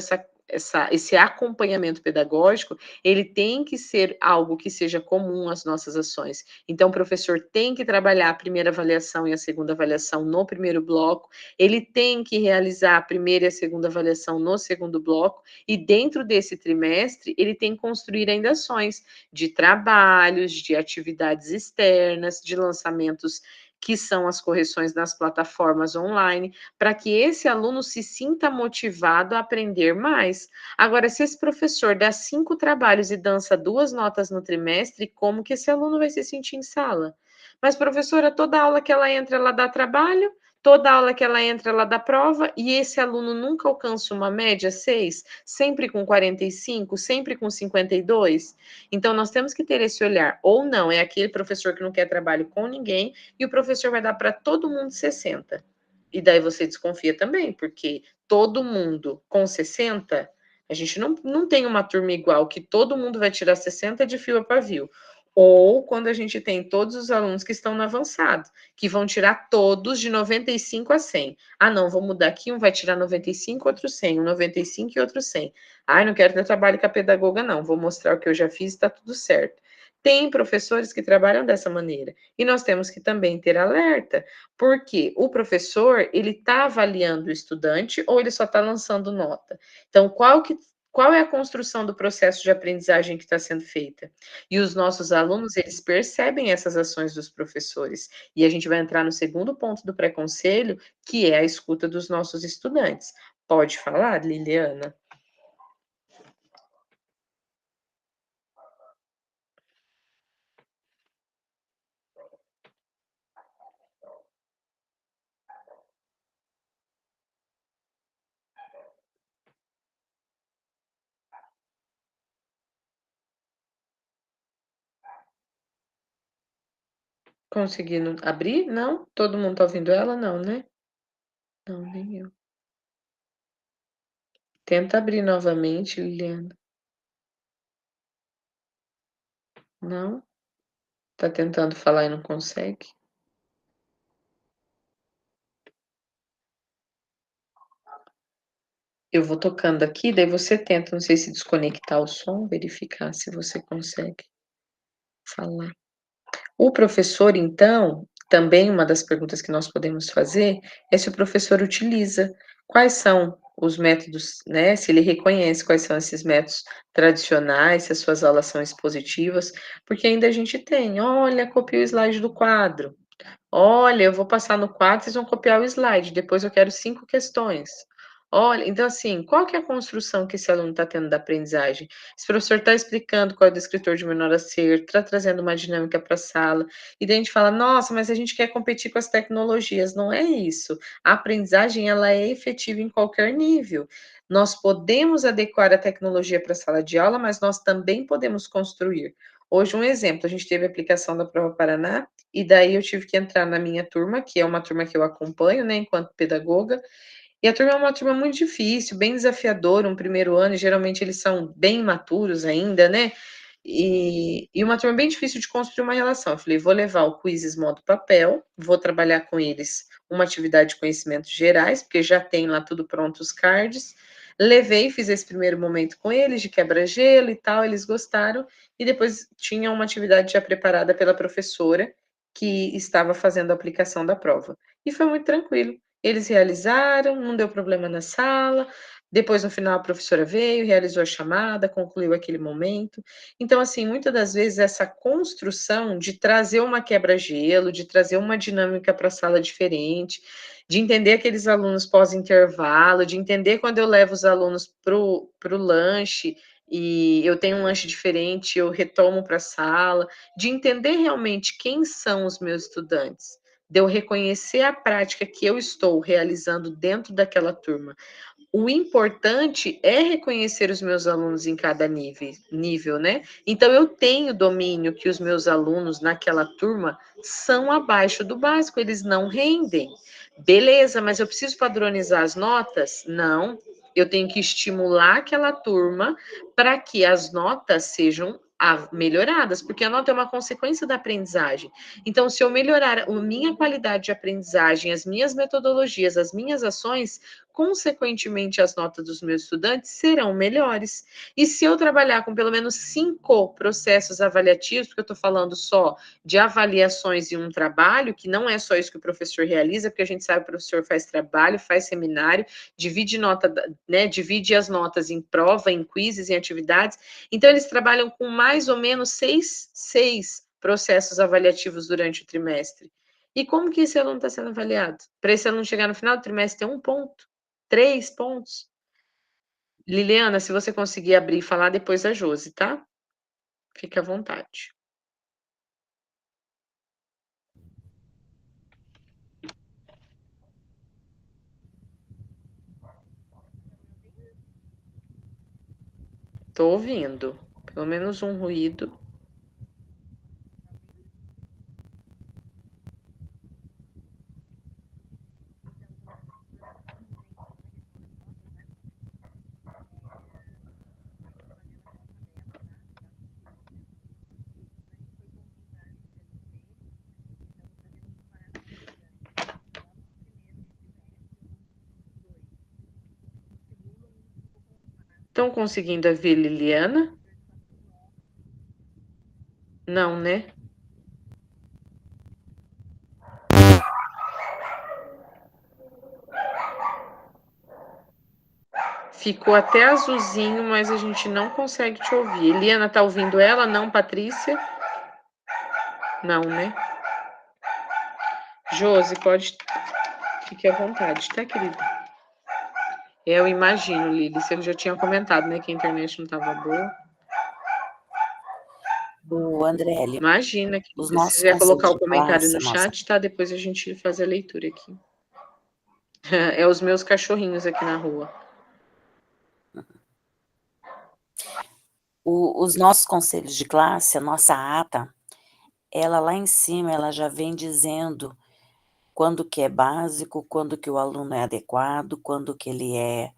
esse acompanhamento pedagógico, ele tem que ser algo que seja comum às nossas ações. Então, o professor tem que trabalhar a primeira avaliação e a segunda avaliação no primeiro bloco, ele tem que realizar a primeira e a segunda avaliação no segundo bloco, e dentro desse trimestre, ele tem que construir ainda ações de trabalhos, de atividades externas, de lançamentos que são as correções nas plataformas online, para que esse aluno se sinta motivado a aprender mais. Agora, se esse professor dá 5 trabalhos e dança 2 notas no trimestre, como que esse aluno vai se sentir em sala? Mas, professora, toda aula que ela entra, ela dá trabalho, toda aula que ela entra, ela dá prova, e esse aluno nunca alcança uma média 6, sempre com 45, sempre com 52? Então, nós temos que ter esse olhar. Ou não, é aquele professor que não quer trabalho com ninguém, e o professor vai dar para todo mundo 60. E daí você desconfia também, porque todo mundo com 60, a gente não tem uma turma igual, que todo mundo vai tirar 60 de fio a pavio. Ou quando a gente tem todos os alunos que estão no avançado, que vão tirar todos de 95 a 100. Ah, não, vou mudar aqui, um vai tirar 95, outro 100, um 95 e outro 100. Ah, não quero ter trabalho com a pedagoga, não, vou mostrar o que eu já fiz e está tudo certo. Tem professores que trabalham dessa maneira, e nós temos que também ter alerta, porque o professor, ele está avaliando o estudante ou ele só está lançando nota? Então, qual é a construção do processo de aprendizagem que está sendo feita? E os nossos alunos, eles percebem essas ações dos professores. E a gente vai entrar no segundo ponto do pré-conselho, que é a escuta dos nossos estudantes. Pode falar, Liliana? Conseguindo abrir? Não? Todo mundo tá ouvindo ela? Não, né? Não, nem eu. Tenta abrir novamente, Liliana. Não? Tá tentando falar e não consegue? Eu vou tocando aqui, daí você tenta, não sei se desconectar o som, verificar se você consegue falar. O professor, então, também uma das perguntas que nós podemos fazer é se o professor utiliza, quais são os métodos, né? Se ele reconhece quais são esses métodos tradicionais, se as suas aulas são expositivas, porque ainda a gente tem, olha, copia o slide do quadro. Olha, eu vou passar no quadro, vocês vão copiar o slide, depois eu quero 5 questões. Olha, então assim, qual que é a construção que esse aluno está tendo da aprendizagem? Esse professor está explicando qual é o descritor de menor a ser, está trazendo uma dinâmica para a sala, e daí a gente fala, nossa, mas a gente quer competir com as tecnologias. Não é isso. A aprendizagem, ela é efetiva em qualquer nível. Nós podemos adequar a tecnologia para a sala de aula, mas nós também podemos construir. Hoje, um exemplo, a gente teve a aplicação da Prova Paraná, e daí eu tive que entrar na minha turma, que é uma turma que eu acompanho, né, enquanto pedagoga, e a turma é uma turma muito difícil, bem desafiadora, um primeiro ano, e geralmente eles são bem imaturos ainda, né, e uma turma bem difícil de construir uma relação. Eu falei: "Vou levar o Quizzes modo papel, vou trabalhar com eles uma atividade de conhecimentos gerais", porque já tem lá tudo pronto, os cards. Levei, fiz esse primeiro momento com eles, de quebra-gelo e tal, eles gostaram, e depois tinha uma atividade já preparada pela professora, que estava fazendo a aplicação da prova. E foi muito tranquilo. Eles realizaram, não deu problema na sala, depois no final a professora veio, realizou a chamada, concluiu aquele momento. Então, assim, muitas das vezes essa construção de trazer uma quebra-gelo, de trazer uma dinâmica para a sala diferente, de entender aqueles alunos pós-intervalo, de entender quando eu levo os alunos para o lanche e eu tenho um lanche diferente, eu retomo para a sala, de entender realmente quem são os meus estudantes, de eu reconhecer a prática que eu estou realizando dentro daquela turma. O importante é reconhecer os meus alunos em cada nível, né? Então, eu tenho domínio que os meus alunos naquela turma são abaixo do básico, eles não rendem. Beleza, mas eu preciso padronizar as notas? Não. Eu tenho que estimular aquela turma para que as notas sejam melhoradas, porque a nota é uma consequência da aprendizagem. Então, se eu melhorar a minha qualidade de aprendizagem, as minhas metodologias, as minhas ações, consequentemente, as notas dos meus estudantes serão melhores. E se eu trabalhar com pelo menos 5 processos avaliativos, porque eu estou falando só de avaliações e um trabalho, que não é só isso que o professor realiza, porque a gente sabe que o professor faz trabalho, faz seminário, divide nota, né, divide as notas em prova, em quizzes, em atividades. Então, eles trabalham com mais ou menos seis processos avaliativos durante o trimestre. E como que esse aluno está sendo avaliado? Para esse aluno chegar no final do trimestre ter 1 ponto, 3 pontos. Liliana, se você conseguir abrir e falar depois da Josi, tá? Fique à vontade. Tô ouvindo. Pelo menos um ruído. Estão conseguindo ouvir Liliana? Não, né? Ficou até azulzinho, mas a gente não consegue te ouvir. Eliana, tá ouvindo ela? Não, Patrícia? Não, né? Josi, pode... Fique à vontade, tá, querida? Eu imagino, Lili, você já tinha comentado, né, que a internet não estava boa. O Andrelli, Imagina, os querida. Se nossos quiser colocar conselhos o de comentário classe, no a nossa, chat, tá? Depois a gente faz a leitura aqui. É os meus cachorrinhos aqui na rua. os nossos conselhos de classe, a nossa ata, ela lá em cima, ela já vem dizendo quando que é básico, quando que o aluno é adequado, quando que ele é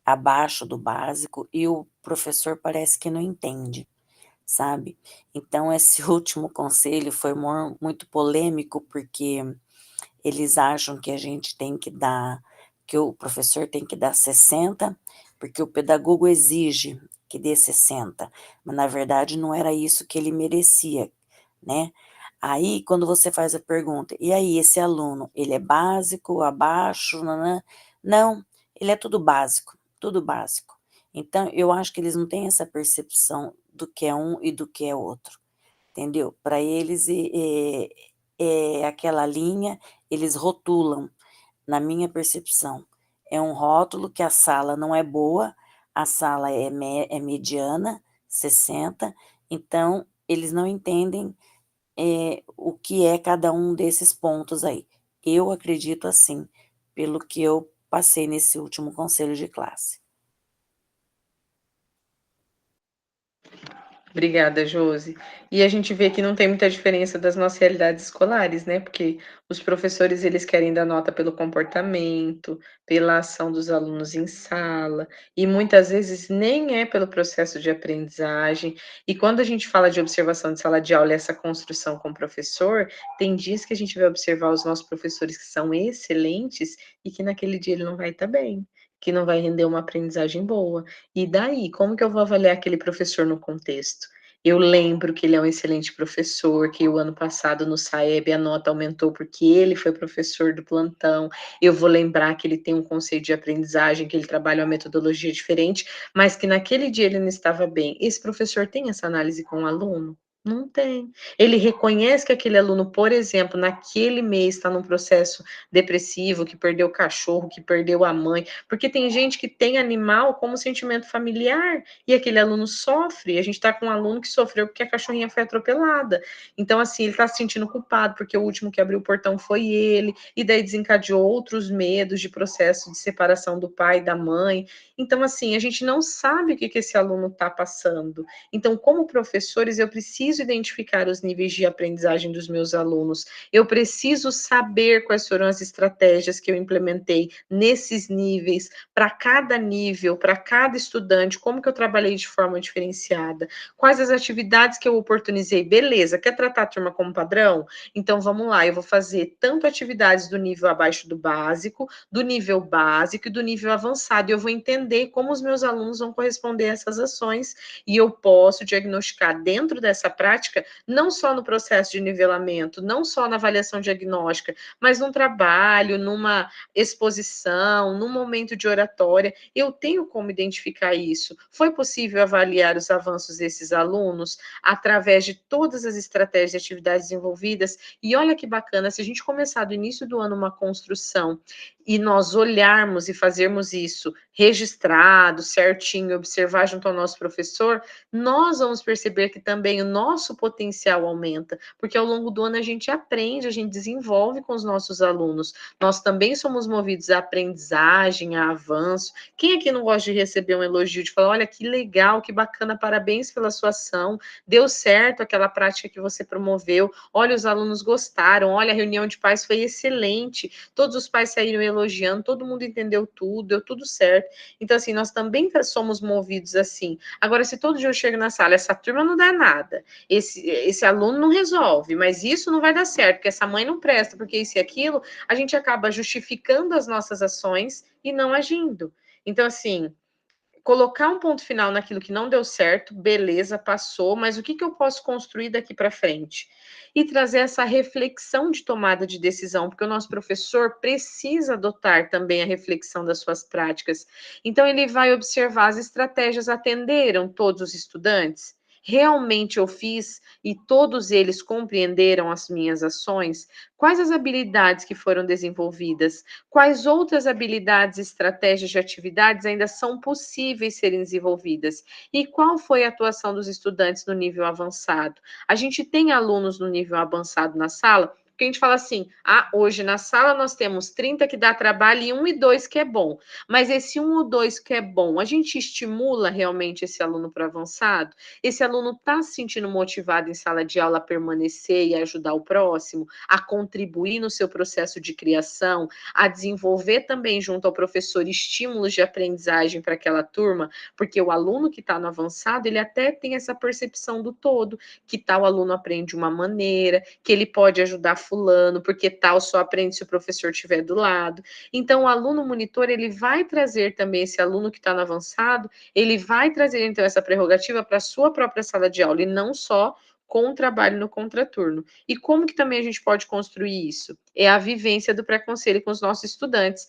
abaixo do básico, e o professor parece que não entende, sabe? Então, esse último conselho foi muito polêmico, porque eles acham que a gente tem que dar, que o professor tem que dar 60, porque o pedagogo exige que dê 60, mas na verdade não era isso que ele merecia, né? Aí, quando você faz a pergunta, e aí, esse aluno, ele é básico, abaixo, nanã? Não, ele é tudo básico, tudo básico. Então, eu acho que eles não têm essa percepção do que é um e do que é outro, entendeu? Para eles é aquela linha, eles rotulam, na minha percepção. É um rótulo que a sala não é boa, a sala é mediana, 60, então eles não entendem o que é cada um desses pontos aí. Eu acredito assim, pelo que eu passei nesse último conselho de classe. Obrigada, Josi. E a gente vê que não tem muita diferença das nossas realidades escolares, né? Porque os professores, eles querem dar nota pelo comportamento, pela ação dos alunos em sala, e muitas vezes nem é pelo processo de aprendizagem. E quando a gente fala de observação de sala de aula e essa construção com o professor, tem dias que a gente vai observar os nossos professores que são excelentes e que naquele dia ele não vai estar bem, que não vai render uma aprendizagem boa. E daí, como que eu vou avaliar aquele professor no contexto? Eu lembro que ele é um excelente professor, que o ano passado no SAEB a nota aumentou porque ele foi professor do plantão. Eu vou lembrar que ele tem um conceito de aprendizagem, que ele trabalha uma metodologia diferente, mas que naquele dia ele não estava bem. Esse professor tem essa análise com o aluno? Não tem. Ele reconhece que aquele aluno, por exemplo, naquele mês está num processo depressivo, que perdeu o cachorro, que perdeu a mãe, porque tem gente que tem animal como sentimento familiar e aquele aluno sofre. A gente está com um aluno que sofreu porque a cachorrinha foi atropelada. Então, assim, ele está se sentindo culpado porque o último que abriu o portão foi ele, e daí desencadeou outros medos de processo de separação do pai e da mãe. Então, assim, a gente não sabe o que esse aluno está passando. Então, como professores, eu preciso identificar os níveis de aprendizagem dos meus alunos. Eu preciso saber quais foram as estratégias que eu implementei nesses níveis, para cada nível, para cada estudante, como que eu trabalhei de forma diferenciada, quais as atividades que eu oportunizei. Beleza, quer tratar a turma como padrão? Então vamos lá, eu vou fazer tanto atividades do nível abaixo do nível básico e do nível avançado, e eu vou entender como os meus alunos vão corresponder a essas ações, e eu posso diagnosticar dentro dessa prática, não só no processo de nivelamento, não só na avaliação diagnóstica, mas num trabalho, numa exposição, num momento de oratória, eu tenho como identificar isso. Foi possível avaliar os avanços desses alunos através de todas as estratégias e atividades envolvidas? E olha que bacana, se a gente começar do início do ano uma construção e nós olharmos e fazermos isso registrado, certinho, observar junto ao nosso professor, nós vamos perceber que também o nosso potencial aumenta, porque ao longo do ano a gente aprende, a gente desenvolve com os nossos alunos. Nós também somos movidos à aprendizagem, a avanço. Quem aqui não gosta de receber um elogio, de falar, olha, que legal, que bacana, parabéns pela sua ação, deu certo aquela prática que você promoveu, olha, os alunos gostaram, olha, a reunião de pais foi excelente, todos os pais saíram elogiando, todo mundo entendeu tudo, deu tudo certo. Então, assim, nós também somos movidos assim. Agora, se todo dia eu chego na sala, essa turma não dá nada, esse aluno não resolve, mas isso não vai dar certo, porque essa mãe não presta, porque isso e aquilo, a gente acaba justificando as nossas ações e não agindo. Então, assim, colocar um ponto final naquilo que não deu certo, beleza, passou, mas o que eu posso construir daqui para frente? E trazer essa reflexão de tomada de decisão, porque o nosso professor precisa adotar também a reflexão das suas práticas. Então, ele vai observar as estratégias atenderam todos os estudantes? Realmente eu fiz e todos eles compreenderam as minhas ações? Quais as habilidades que foram desenvolvidas? Quais outras habilidades, estratégias de atividades ainda são possíveis serem desenvolvidas? E qual foi a atuação dos estudantes no nível avançado? A gente tem alunos no nível avançado na sala, porque a gente fala assim, hoje na sala nós temos 30 que dá trabalho e 1 e 2 que é bom. Mas esse 1 ou 2 que é bom, a gente estimula realmente esse aluno para avançado? Esse aluno está se sentindo motivado em sala de aula a permanecer e ajudar o próximo, a contribuir no seu processo de criação, a desenvolver também junto ao professor estímulos de aprendizagem para aquela turma, porque o aluno que está no avançado, ele até tem essa percepção do todo, que tal aluno aprende de uma maneira, que ele pode ajudar fulano, porque tal só aprende se o professor estiver do lado. Então, o aluno monitor, ele vai trazer também esse aluno que está no avançado, ele vai trazer, então, essa prerrogativa para a sua própria sala de aula, e não só com o trabalho no contraturno. E como que também a gente pode construir isso? É a vivência do pré-conselho com os nossos estudantes.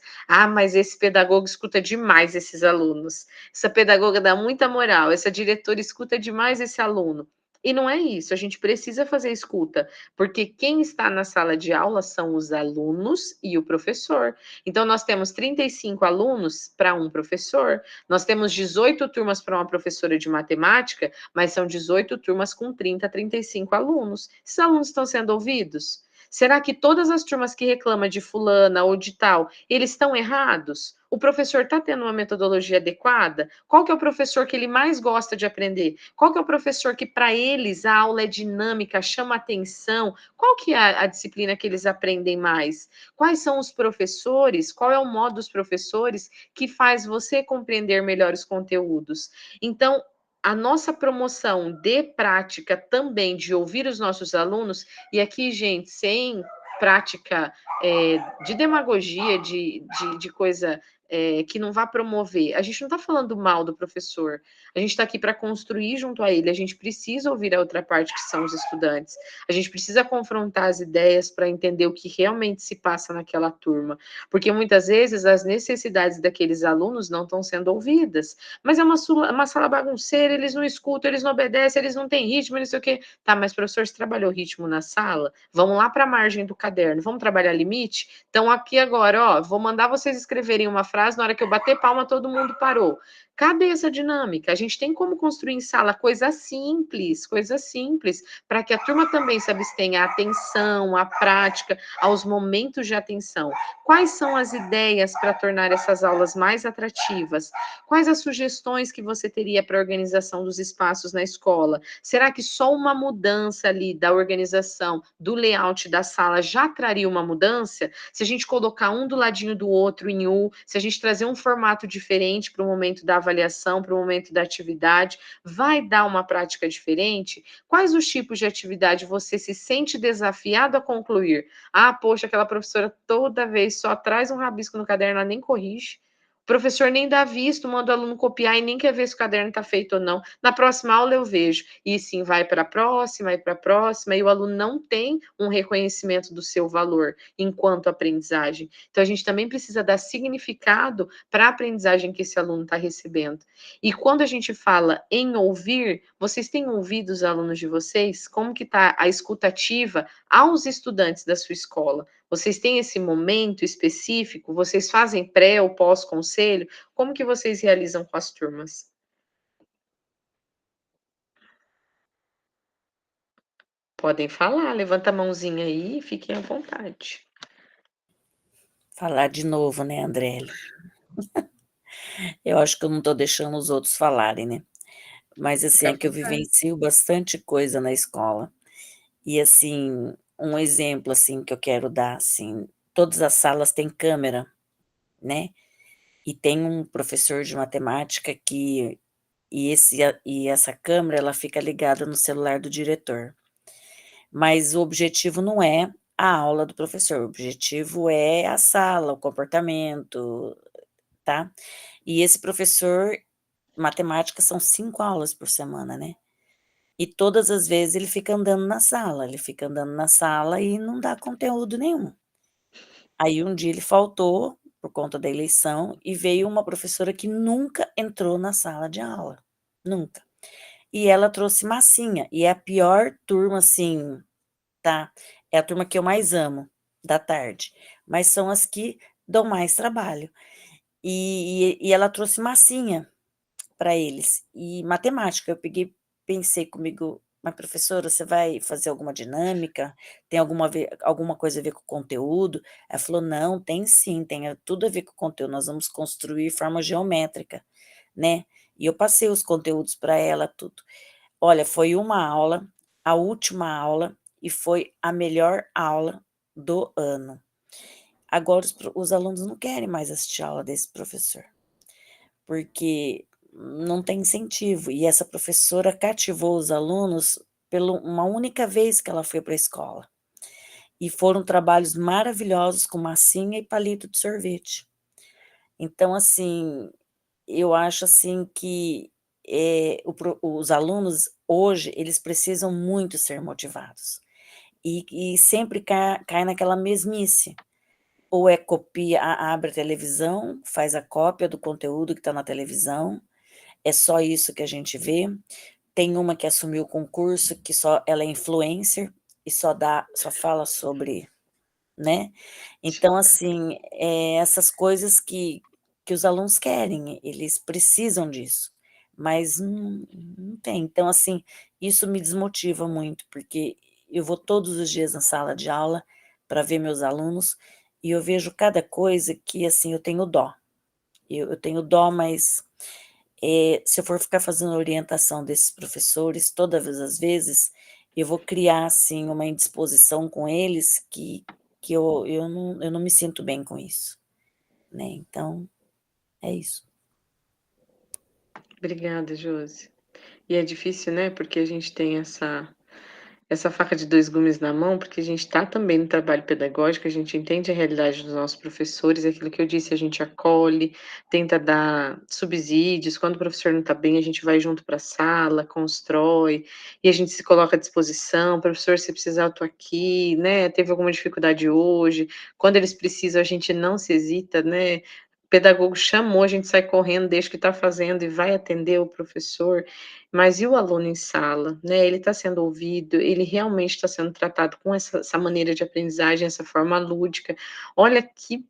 Mas esse pedagogo escuta demais esses alunos. Essa pedagoga dá muita moral, essa diretora escuta demais esse aluno. E não é isso, a gente precisa fazer escuta, porque quem está na sala de aula são os alunos e o professor. Então, nós temos 35 alunos para um professor, nós temos 18 turmas para uma professora de matemática, mas são 18 turmas com 30, 35 alunos. Esses alunos estão sendo ouvidos? Será que todas as turmas que reclamam de fulana ou de tal, eles estão errados? O professor está tendo uma metodologia adequada? Qual que é o professor que ele mais gosta de aprender? Qual que é o professor que para eles a aula é dinâmica, chama atenção? Qual que é a disciplina que eles aprendem mais? Quais são os professores? Qual é o modo dos professores que faz você compreender melhor os conteúdos? Então, a nossa promoção de prática também, de ouvir os nossos alunos, e aqui, gente, sem prática de demagogia, de coisa que não vá promover. A gente não está falando mal do professor, a gente está aqui para construir junto a ele, a gente precisa ouvir a outra parte, que são os estudantes, a gente precisa confrontar as ideias para entender o que realmente se passa naquela turma, porque muitas vezes as necessidades daqueles alunos não estão sendo ouvidas, mas é uma sala bagunceira, eles não escutam, eles não obedecem, eles não têm ritmo, não sei o quê. Tá, mas professor, você trabalhou ritmo na sala? Vamos lá para a margem do caderno, vamos trabalhar limite? Então, aqui agora, vou mandar vocês escreverem uma frase, na hora que eu bater palma, todo mundo parou. Cadê essa dinâmica? A gente tem como construir em sala coisas simples, para que a turma também se abstenha à atenção, à prática, aos momentos de atenção. Quais são as ideias para tornar essas aulas mais atrativas? Quais as sugestões que você teria para a organização dos espaços na escola? Será que só uma mudança ali da organização, do layout da sala já traria uma mudança? Se a gente colocar um do ladinho do outro em U, se a gente trazer um formato diferente para o momento da avaliação, para o momento da atividade, vai dar uma prática diferente? Quais os tipos de atividade você se sente desafiado a concluir? Poxa, aquela professora toda vez só traz um rabisco no caderno, ela nem corrige. O professor nem dá visto, manda o aluno copiar e nem quer ver se o caderno está feito ou não. Na próxima aula eu vejo. E sim, vai para a próxima, e o aluno não tem um reconhecimento do seu valor enquanto aprendizagem. Então, a gente também precisa dar significado para a aprendizagem que esse aluno está recebendo. E quando a gente fala em ouvir, vocês têm ouvido os alunos de vocês? Como que está a escutativa aos estudantes da sua escola? Vocês têm esse momento específico? Vocês fazem pré ou pós-conselho? Como que vocês realizam com as turmas? Podem falar, levanta a mãozinha aí e fiquem à vontade. Falar de novo, né, Andrelli? Eu acho que eu não estou deixando os outros falarem, né? Mas, assim, é que eu vivencio bastante coisa na escola. E, assim, um exemplo, assim, que eu quero dar, assim, todas as salas têm câmera, né? E tem um professor de matemática e essa câmera, ela fica ligada no celular do diretor. Mas o objetivo não é a aula do professor, o objetivo é a sala, o comportamento, tá? E esse professor, matemática são 5 aulas por semana, né. E todas as vezes ele fica andando na sala, ele fica andando na sala e não dá conteúdo nenhum. Aí um dia ele faltou, por conta da eleição, e veio uma professora que nunca entrou na sala de aula, nunca. E ela trouxe massinha, e é a pior turma, assim, tá, é a turma que eu mais amo, da tarde, mas são as que dão mais trabalho. E ela trouxe massinha para eles, e matemática, eu peguei pensei comigo: "Mas professora, você vai fazer alguma dinâmica? Tem alguma coisa a ver com o conteúdo?" Ela falou: "Não, tem sim, tudo a ver com o conteúdo, nós vamos construir forma geométrica, né". E eu passei os conteúdos para ela, tudo. Olha, foi uma aula, a última aula, e foi a melhor aula do ano. Agora os alunos não querem mais assistir a aula desse professor, porque não tem incentivo, e essa professora cativou os alunos pelo uma única vez que ela foi para a escola. E foram trabalhos maravilhosos com massinha e palito de sorvete. Então, assim, eu acho, assim, que, os alunos hoje, eles precisam muito ser motivados. E sempre cai naquela mesmice, ou é copia abre a televisão, faz a cópia do conteúdo que está na televisão, é só isso que a gente vê. Tem uma que assumiu o concurso que ela é influencer e só fala sobre, né. Então assim, essas coisas que os alunos querem, eles precisam disso, mas não tem. Então assim, isso me desmotiva muito, porque eu vou todos os dias na sala de aula para ver meus alunos, e eu vejo cada coisa que, assim, eu tenho dó. Eu tenho dó, mas se eu for ficar fazendo orientação desses professores todas as vezes, eu vou criar, assim, uma indisposição com eles que eu não me sinto bem com isso, né, então é isso. Obrigada, Josi. E é difícil, né, porque a gente tem essa faca de 2 gumes na mão, porque a gente está também no trabalho pedagógico, a gente entende a realidade dos nossos professores, é aquilo que eu disse, a gente acolhe, tenta dar subsídios, quando o professor não está bem, a gente vai junto para a sala, constrói, e a gente se coloca à disposição: "Professor, se precisar eu estou aqui", né, "Teve alguma dificuldade hoje?". Quando eles precisam, a gente não se hesita, né, o pedagogo chamou, a gente sai correndo, deixa o que está fazendo e vai atender o professor. Mas e o aluno em sala, né, ele está sendo ouvido, ele realmente está sendo tratado com essa maneira de aprendizagem, essa forma lúdica. Olha que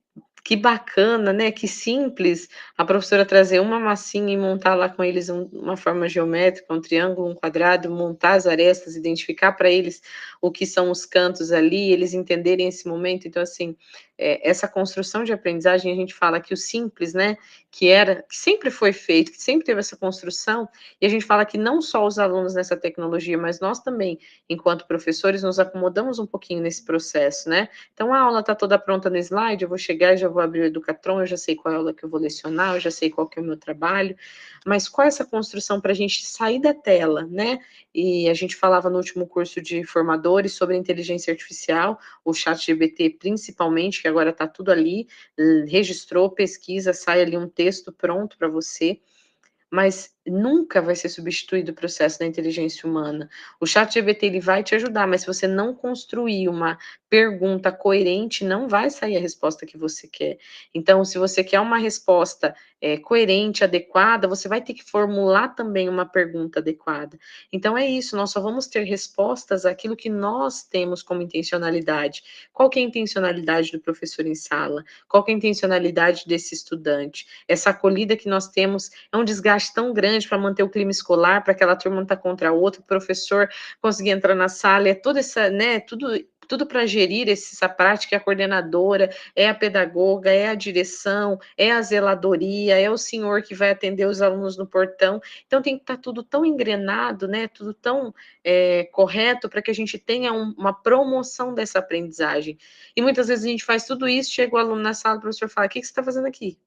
bacana, né, que simples a professora trazer uma massinha e montar lá com eles uma forma geométrica, um triângulo, um quadrado, montar as arestas, identificar para eles o que são os cantos ali, eles entenderem esse momento. Então assim, essa construção de aprendizagem, a gente fala que o simples, né, que sempre foi feito, que sempre teve essa construção, e a gente fala que não só os alunos nessa tecnologia, mas nós também, enquanto professores, nos acomodamos um pouquinho nesse processo, né. Então a aula está toda pronta no slide, eu vou chegar e já vou abrir o Educatron, eu já sei qual é a aula que eu vou lecionar, eu já sei qual que é o meu trabalho, mas qual é essa construção para a gente sair da tela, né. E a gente falava no último curso de formadores sobre inteligência artificial, o ChatGPT principalmente, que agora está tudo ali, registrou, pesquisa, sai ali um texto pronto para você, mas nunca vai ser substituído o processo da inteligência humana. O ChatGPT ele vai te ajudar, mas se você não construir uma pergunta coerente, não vai sair a resposta que você quer. Então, se você quer uma resposta, coerente, adequada, você vai ter que formular também uma pergunta adequada. Então é isso, nós só vamos ter respostas àquilo que nós temos como intencionalidade. Qual que é a intencionalidade do professor em sala? Qual que é a intencionalidade desse estudante? Essa acolhida que nós temos é um desgaste tão grande para manter o clima escolar, para aquela turma não estar contra a outra, o professor conseguir entrar na sala, é toda essa, né, tudo para gerir essa prática, é a coordenadora, é a pedagoga, é a direção, é a zeladoria, é o senhor que vai atender os alunos no portão. Então tem que estar tudo tão engrenado, né, tudo tão correto para que a gente tenha uma promoção dessa aprendizagem. E muitas vezes a gente faz tudo isso, chega o aluno na sala, o professor fala: "O que que você está fazendo aqui?".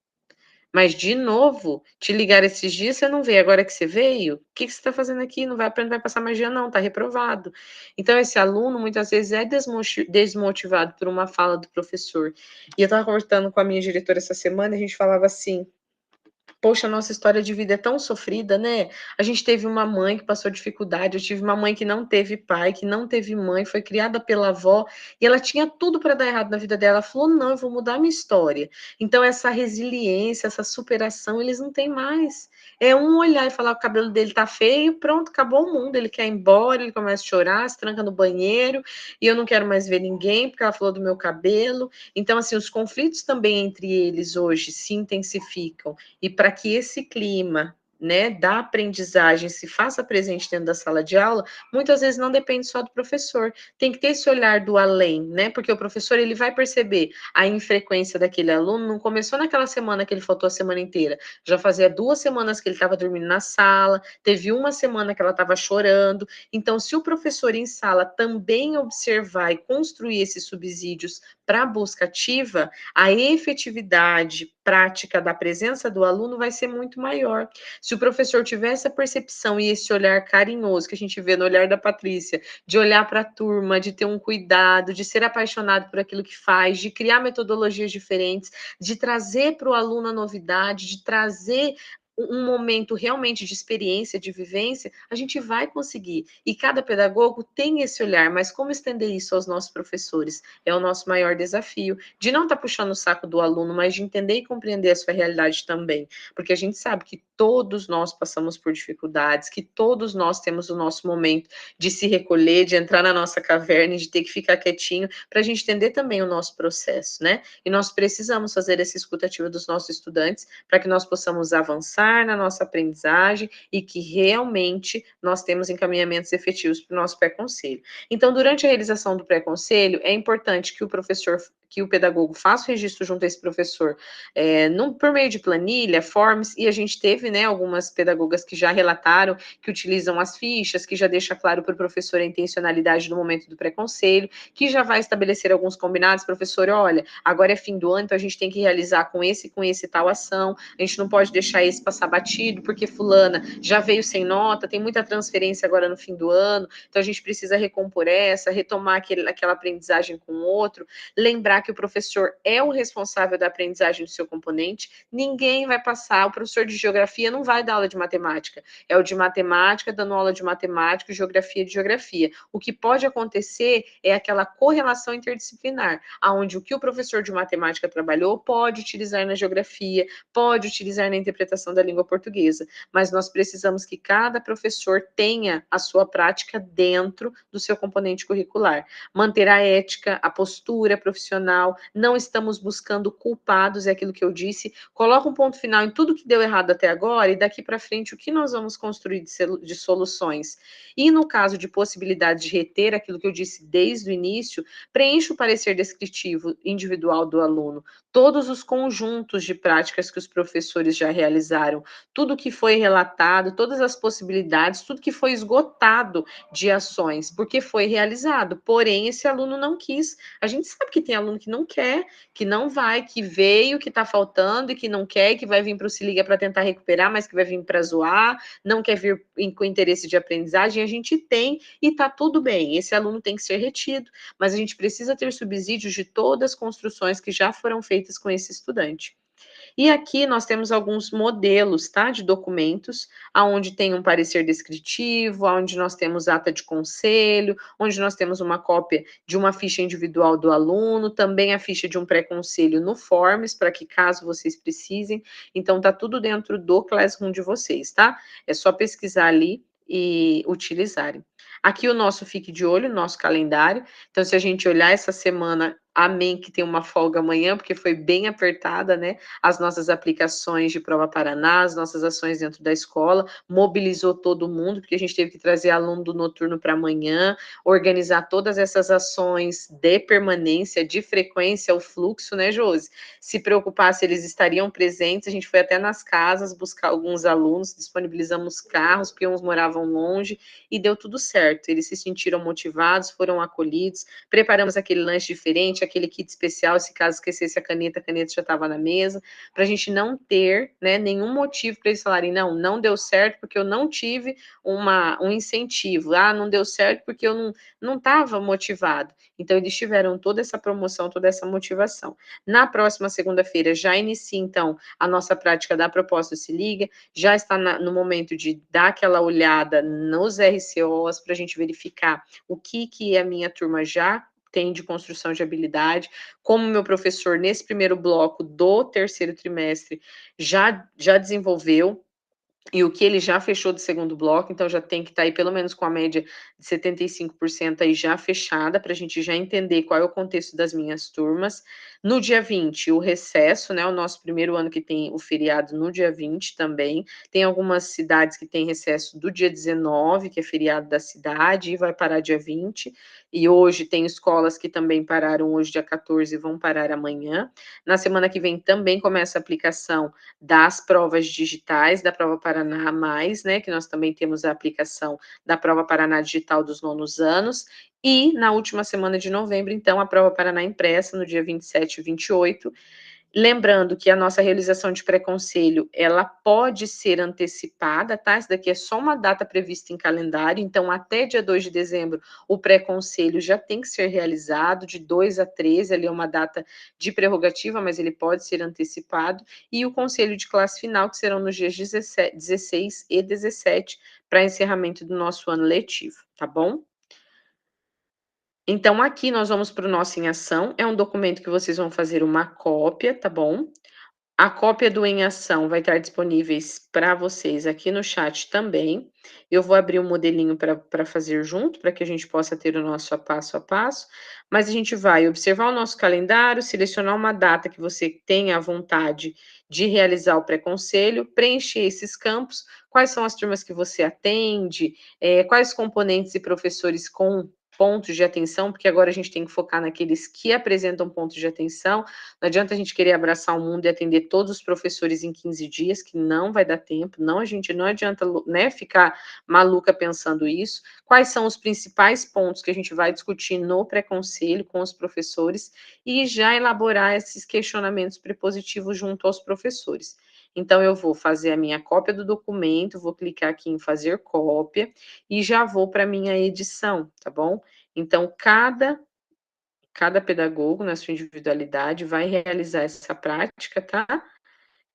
Mas, de novo, te ligaram esses dias, você não veio, agora que você veio, o que que você está fazendo aqui? Não vai aprender, não vai passar magia não, está reprovado. Então esse aluno, muitas vezes, é desmotivado por uma fala do professor. E eu estava conversando com a minha diretora essa semana, e a gente falava assim: Poxa, a nossa história de vida é tão sofrida, né? A gente teve uma mãe que passou dificuldade, eu tive uma mãe que não teve pai, que não teve mãe, foi criada pela avó, e ela tinha tudo para dar errado na vida dela. Ela falou: não, eu vou mudar a minha história. Então, essa resiliência, essa superação, eles não têm mais. É um olhar e falar: o cabelo dele tá feio, pronto, acabou o mundo. Ele quer ir embora, ele começa a chorar, se tranca no banheiro, e eu não quero mais ver ninguém, porque ela falou do meu cabelo. Então, assim, os conflitos também entre eles hoje se intensificam. E para que esse clima, né, da aprendizagem se faça presente dentro da sala de aula, muitas vezes não depende só do professor. Tem que ter esse olhar do além, né? Porque o professor ele vai perceber a infrequência daquele aluno. Não começou naquela semana que ele faltou a semana inteira. Já fazia 2 semanas que ele estava dormindo na sala, teve uma semana que ela estava chorando. Então, se o professor em sala também observar e construir esses subsídios para a busca ativa, a efetividade prática da presença do aluno vai ser muito maior. Se o professor tiver essa percepção e esse olhar carinhoso que a gente vê no olhar da Patrícia, de olhar para a turma, de ter um cuidado, de ser apaixonado por aquilo que faz, de criar metodologias diferentes, de trazer para o aluno a novidade, de trazer um momento realmente de experiência, de vivência, a gente vai conseguir. E cada pedagogo tem esse olhar, mas como estender isso aos nossos professores? É o nosso maior desafio, de não estar puxando o saco do aluno, mas de entender e compreender a sua realidade também. Porque a gente sabe que todos nós passamos por dificuldades, que todos nós temos o nosso momento de se recolher, de entrar na nossa caverna, de ter que ficar quietinho, para a gente entender também o nosso processo, né? E nós precisamos fazer essa escuta ativa dos nossos estudantes para que nós possamos avançar na nossa aprendizagem e que realmente nós temos encaminhamentos efetivos para o nosso pré-conselho. Então, durante a realização do pré-conselho, é importante que o professor, que o pedagogo faça o registro junto a esse professor, por meio de planilha, forms, e a gente teve, né, algumas pedagogas que já relataram que utilizam as fichas, que já deixa claro para o professor a intencionalidade no momento do pré-conselho, que já vai estabelecer alguns combinados, professor, olha, agora é fim do ano, então a gente tem que realizar com esse tal ação, a gente não pode deixar esse passar batido, porque fulana já veio sem nota, tem muita transferência agora no fim do ano, então a gente precisa recompor essa, retomar aquela aprendizagem com o outro, lembrar que o professor é o responsável da aprendizagem do seu componente, ninguém vai passar, o professor de geografia não vai dar aula de matemática, é o de matemática dando aula de matemática, geografia de geografia. O que pode acontecer é aquela correlação interdisciplinar, aonde o que o professor de matemática trabalhou pode utilizar na geografia, pode utilizar na interpretação da língua portuguesa, mas nós precisamos que cada professor tenha a sua prática dentro do seu componente curricular. Manter a ética, a postura profissional, não estamos buscando culpados, é aquilo que eu disse, coloca um ponto final em tudo que deu errado até agora e daqui para frente o que nós vamos construir de soluções. E no caso de possibilidade de reter aquilo que eu disse desde o início, preencha o parecer descritivo individual do aluno, todos os conjuntos de práticas que os professores já realizaram, tudo que foi relatado, todas as possibilidades, tudo que foi esgotado de ações, porque foi realizado, porém esse aluno não quis. A gente sabe que tem aluno que não quer, que não vai, que veio, que está faltando e que não quer, que vai vir para o Se Liga para tentar recuperar, mas que vai vir para zoar, não quer vir com interesse de aprendizagem, a gente tem e está tudo bem, esse aluno tem que ser retido, mas a gente precisa ter subsídios de todas as construções que já foram feitas com esse estudante. E aqui nós temos alguns modelos, tá, de documentos, aonde tem um parecer descritivo, aonde nós temos ata de conselho, onde nós temos uma cópia de uma ficha individual do aluno, também a ficha de um pré-conselho no Forms, para que caso vocês precisem. Então, tá tudo dentro do Classroom de vocês, tá? É só pesquisar ali e utilizarem. Aqui o nosso Fique de Olho, nosso calendário. Então, se a gente olhar essa semana, amém que tem uma folga amanhã, porque foi bem apertada, né? As nossas aplicações de Prova Paraná, as nossas ações dentro da escola, mobilizou todo mundo, porque a gente teve que trazer aluno do noturno para amanhã, organizar todas essas ações de permanência, de frequência, o fluxo, né, Josi? Se preocupar se eles estariam presentes, a gente foi até nas casas buscar alguns alunos, disponibilizamos carros, porque uns moravam longe, e deu tudo certo. Eles se sentiram motivados, foram acolhidos, preparamos aquele lanche diferente, aquele kit especial, se caso esquecesse a caneta já estava na mesa, para a gente não ter, né, nenhum motivo para eles falarem, não deu certo porque eu não tive um incentivo, não deu certo porque eu não estava motivado. Então, eles tiveram toda essa promoção, toda essa motivação. Na próxima segunda-feira, já inicia, então, a nossa prática da proposta Se Liga, já está no momento de dar aquela olhada nos RCOs para a gente verificar o que a minha turma já tem de construção de habilidade, como meu professor, nesse primeiro bloco do terceiro trimestre, já desenvolveu, e o que ele já fechou do segundo bloco, então já tem que estar aí pelo menos com a média de 75% aí já fechada, para a gente já entender qual é o contexto das minhas turmas. No dia 20, o recesso, né, o nosso primeiro ano que tem o feriado no dia 20 também. Tem algumas cidades que têm recesso do dia 19, que é feriado da cidade, e vai parar dia 20. E hoje tem escolas que também pararam hoje, dia 14, e vão parar amanhã. Na semana que vem também começa a aplicação das provas digitais, da Prova Paraná Mais, né, que nós também temos a aplicação da Prova Paraná Digital dos nonos anos, e na última semana de novembro, então, a Prova Paraná Impressa, no dia 27 e 28, lembrando que a nossa realização de pré-conselho, ela pode ser antecipada, tá? Isso daqui é só uma data prevista em calendário, então até dia 2 de dezembro o pré-conselho já tem que ser realizado, de 2 a 13, ali é uma data de prerrogativa, mas ele pode ser antecipado, e o conselho de classe final, que serão nos dias 16 e 17, para encerramento do nosso ano letivo, tá bom? Então, aqui nós vamos para o nosso Em Ação, é um documento que vocês vão fazer uma cópia, tá bom? A cópia do Em Ação vai estar disponíveis para vocês aqui no chat também. Eu vou abrir um modelinho para fazer junto, para que a gente possa ter o nosso passo a passo, mas a gente vai observar o nosso calendário, selecionar uma data que você tenha a vontade de realizar o pré-conselho, preencher esses campos, quais são as turmas que você atende, quais componentes e professores com pontos de atenção, porque agora a gente tem que focar naqueles que apresentam pontos de atenção. Não adianta a gente querer abraçar o mundo e atender todos os professores em 15 dias, que não vai dar tempo, não adianta, né, ficar maluca pensando isso. Quais são os principais pontos que a gente vai discutir no pré-conselho com os professores e já elaborar esses questionamentos prepositivos junto aos professores. Então, eu vou fazer a minha cópia do documento, vou clicar aqui em fazer cópia e já vou para a minha edição, tá bom? Então, cada pedagogo, na sua individualidade, vai realizar essa prática, tá?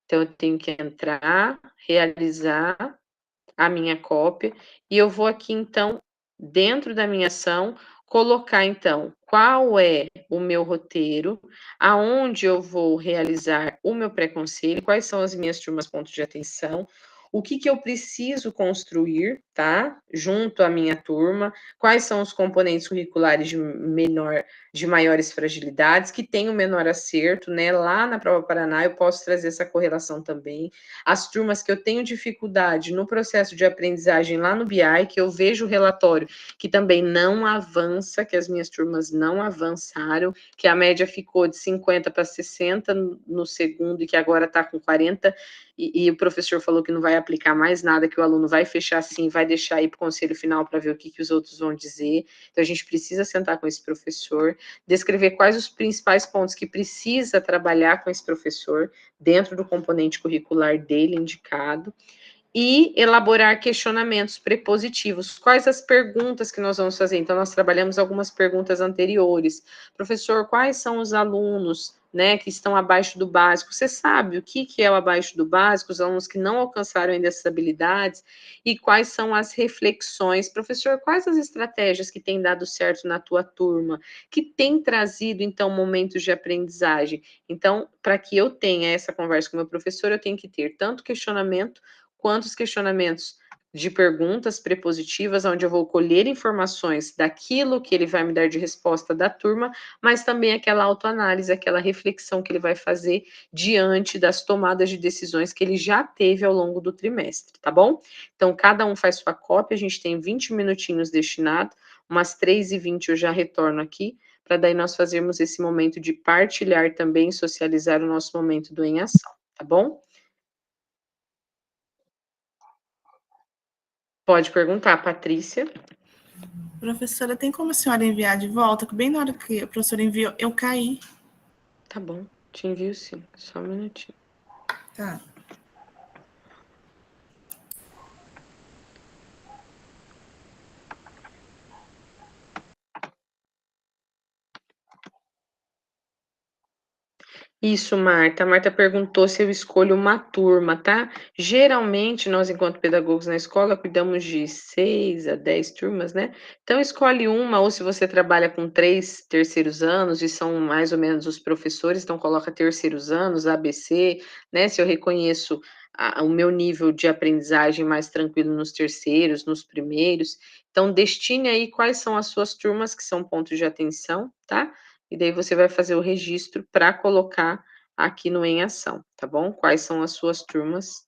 Então, eu tenho que entrar, realizar a minha cópia, e eu vou aqui, então, dentro da minha ação, colocar, então, qual é o meu roteiro, aonde eu vou realizar o meu pré-conselho, quais são as minhas turmas pontos de atenção, o que eu preciso construir, tá? Junto à minha turma, quais são os componentes curriculares de maiores fragilidades, que tem o menor acerto, né? Lá na Prova Paraná eu posso trazer essa correlação também. As turmas que eu tenho dificuldade no processo de aprendizagem lá no BI, que eu vejo o relatório que também não avança, que as minhas turmas não avançaram, que a média ficou de 50 para 60 no segundo e que agora está com 40, e o professor falou que não vai aplicar mais nada, que o aluno vai fechar assim, vai deixar aí para o conselho final para ver o que os outros vão dizer. Então, a gente precisa sentar com esse professor, descrever quais os principais pontos que precisa trabalhar com esse professor dentro do componente curricular dele indicado, e elaborar questionamentos prepositivos. Quais as perguntas que nós vamos fazer? Então, nós trabalhamos algumas perguntas anteriores. Professor, quais são os alunos, né, que estão abaixo do básico? Você sabe o que é o abaixo do básico, os alunos que não alcançaram ainda essas habilidades, e quais são as reflexões? Professor, quais as estratégias que têm dado certo na tua turma, que têm trazido, então, momentos de aprendizagem? Então, para que eu tenha essa conversa com o meu professor, eu tenho que ter tanto questionamento quantos questionamentos de perguntas prepositivas, onde eu vou colher informações daquilo que ele vai me dar de resposta da turma, mas também aquela autoanálise, aquela reflexão que ele vai fazer diante das tomadas de decisões que ele já teve ao longo do trimestre, tá bom? Então, cada um faz sua cópia, a gente tem 20 minutinhos destinado, umas 3h20 eu já retorno aqui, para daí nós fazermos esse momento de partilhar também, socializar o nosso momento do Em Ação, tá bom? Pode perguntar, Patrícia. Professora, tem como a senhora enviar de volta? Que bem na hora que a professora enviou, eu caí. Tá bom, te envio sim. Só um minutinho. Tá. Isso, Marta. A Marta perguntou se eu escolho uma turma, tá? Geralmente, nós, enquanto pedagogos na escola, cuidamos de 6 a 10 turmas, né? Então, escolhe uma, ou se você trabalha com 3 terceiros anos, e são mais ou menos os professores, então coloca terceiros anos, ABC, né? Se eu reconheço o meu nível de aprendizagem mais tranquilo nos terceiros, nos primeiros. Então, destine aí quais são as suas turmas que são pontos de atenção, tá? E daí você vai fazer o registro para colocar aqui no Em Ação, tá bom? Quais são as suas turmas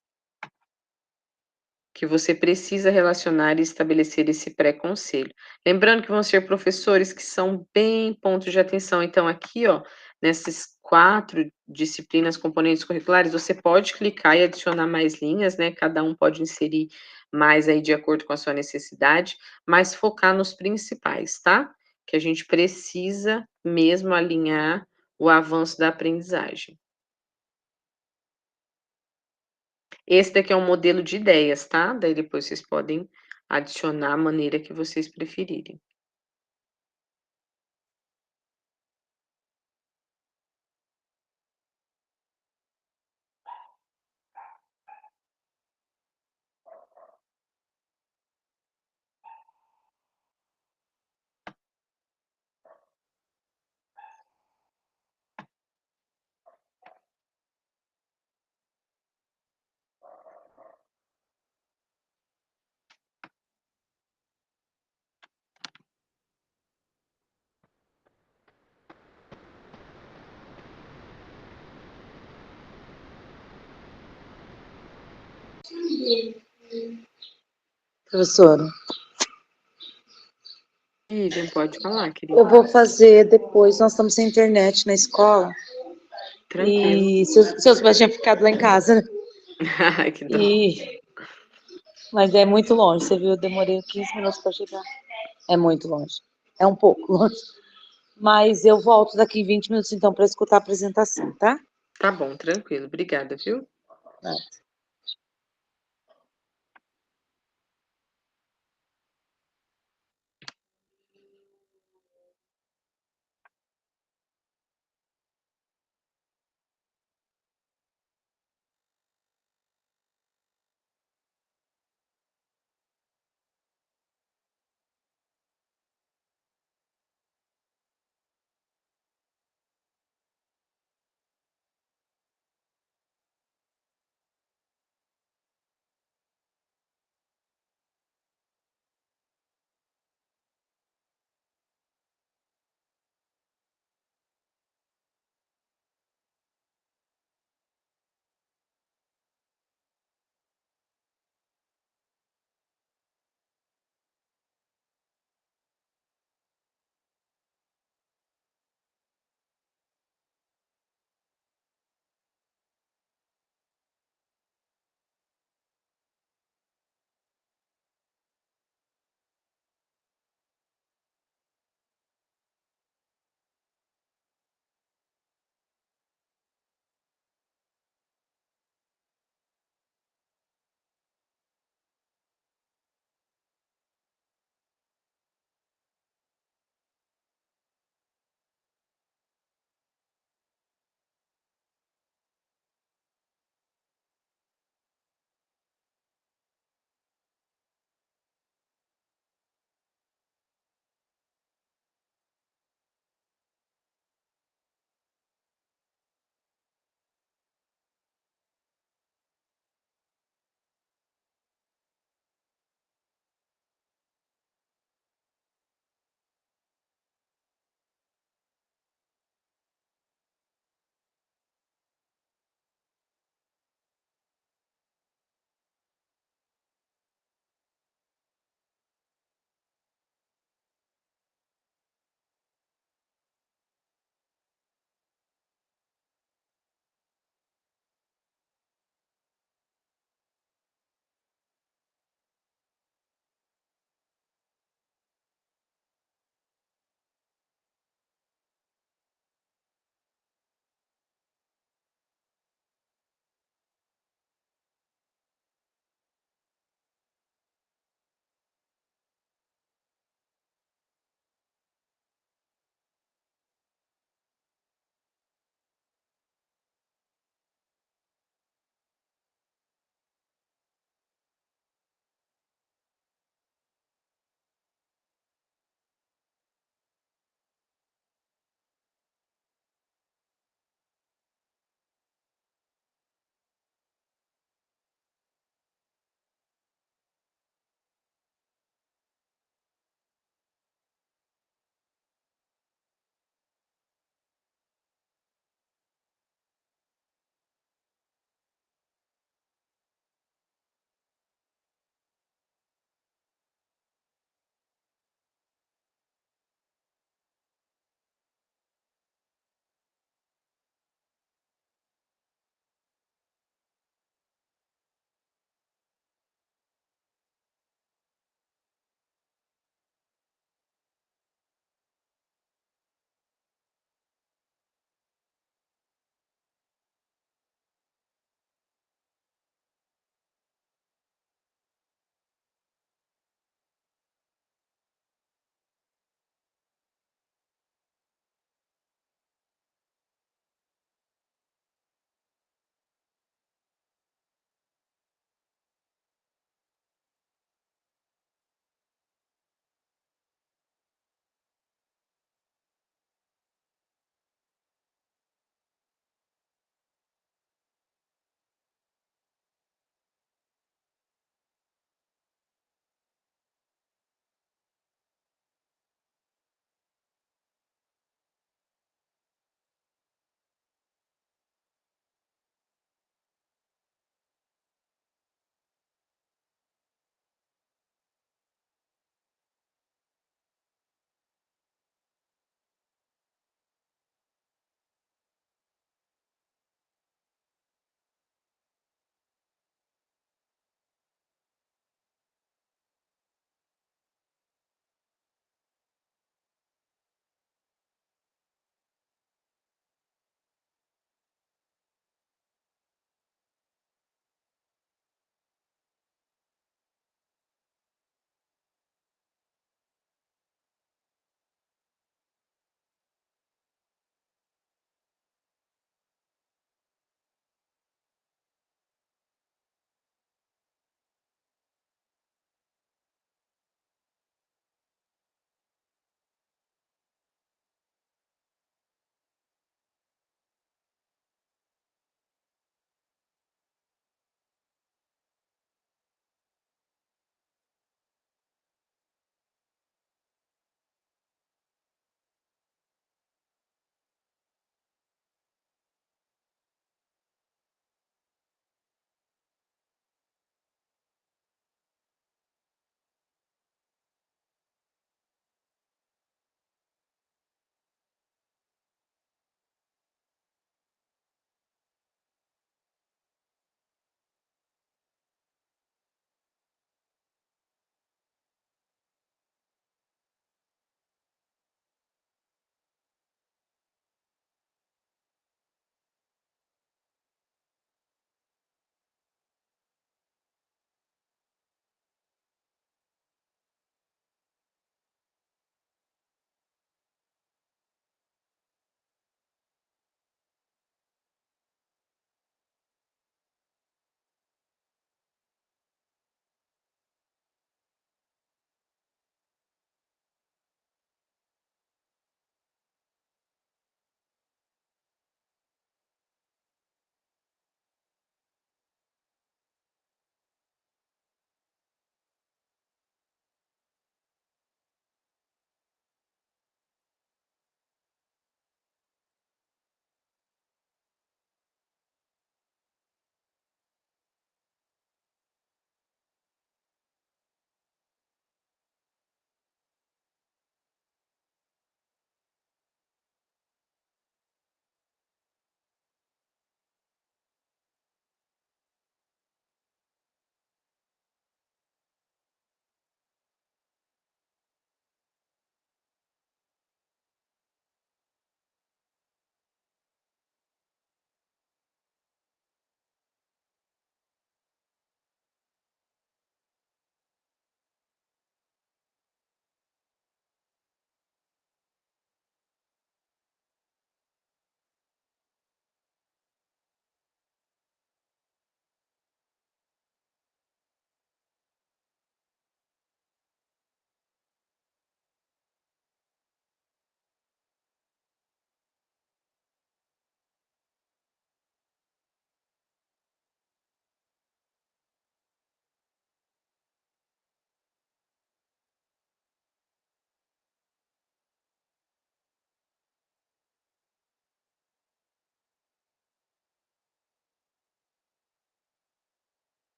que você precisa relacionar e estabelecer esse pré-conselho. Lembrando que vão ser professores que são bem pontos de atenção. Então, aqui, ó, nessas 4 disciplinas, componentes curriculares, você pode clicar e adicionar mais linhas, né? Cada um pode inserir mais aí de acordo com a sua necessidade, mas focar nos principais, tá? Que a gente precisa mesmo alinhar o avanço da aprendizagem. Esse daqui é um modelo de ideias, tá? Daí depois vocês podem adicionar a maneira que vocês preferirem. Professora, Vivian, pode falar, eu querida. vou fazer depois, nós estamos sem internet na escola, Tranquilo. e seus pais tinham ficado lá em casa, né? Ai, que dó. Mas é muito longe, você viu, eu demorei 15 minutos para chegar. É muito longe, é um pouco longe. Mas eu volto daqui 20 minutos então para escutar a apresentação, tá? Tá bom, tranquilo. Obrigada, viu?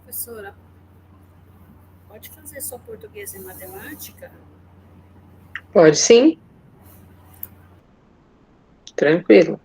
Professora, pode fazer só português e matemática? Pode sim? Tranquilo.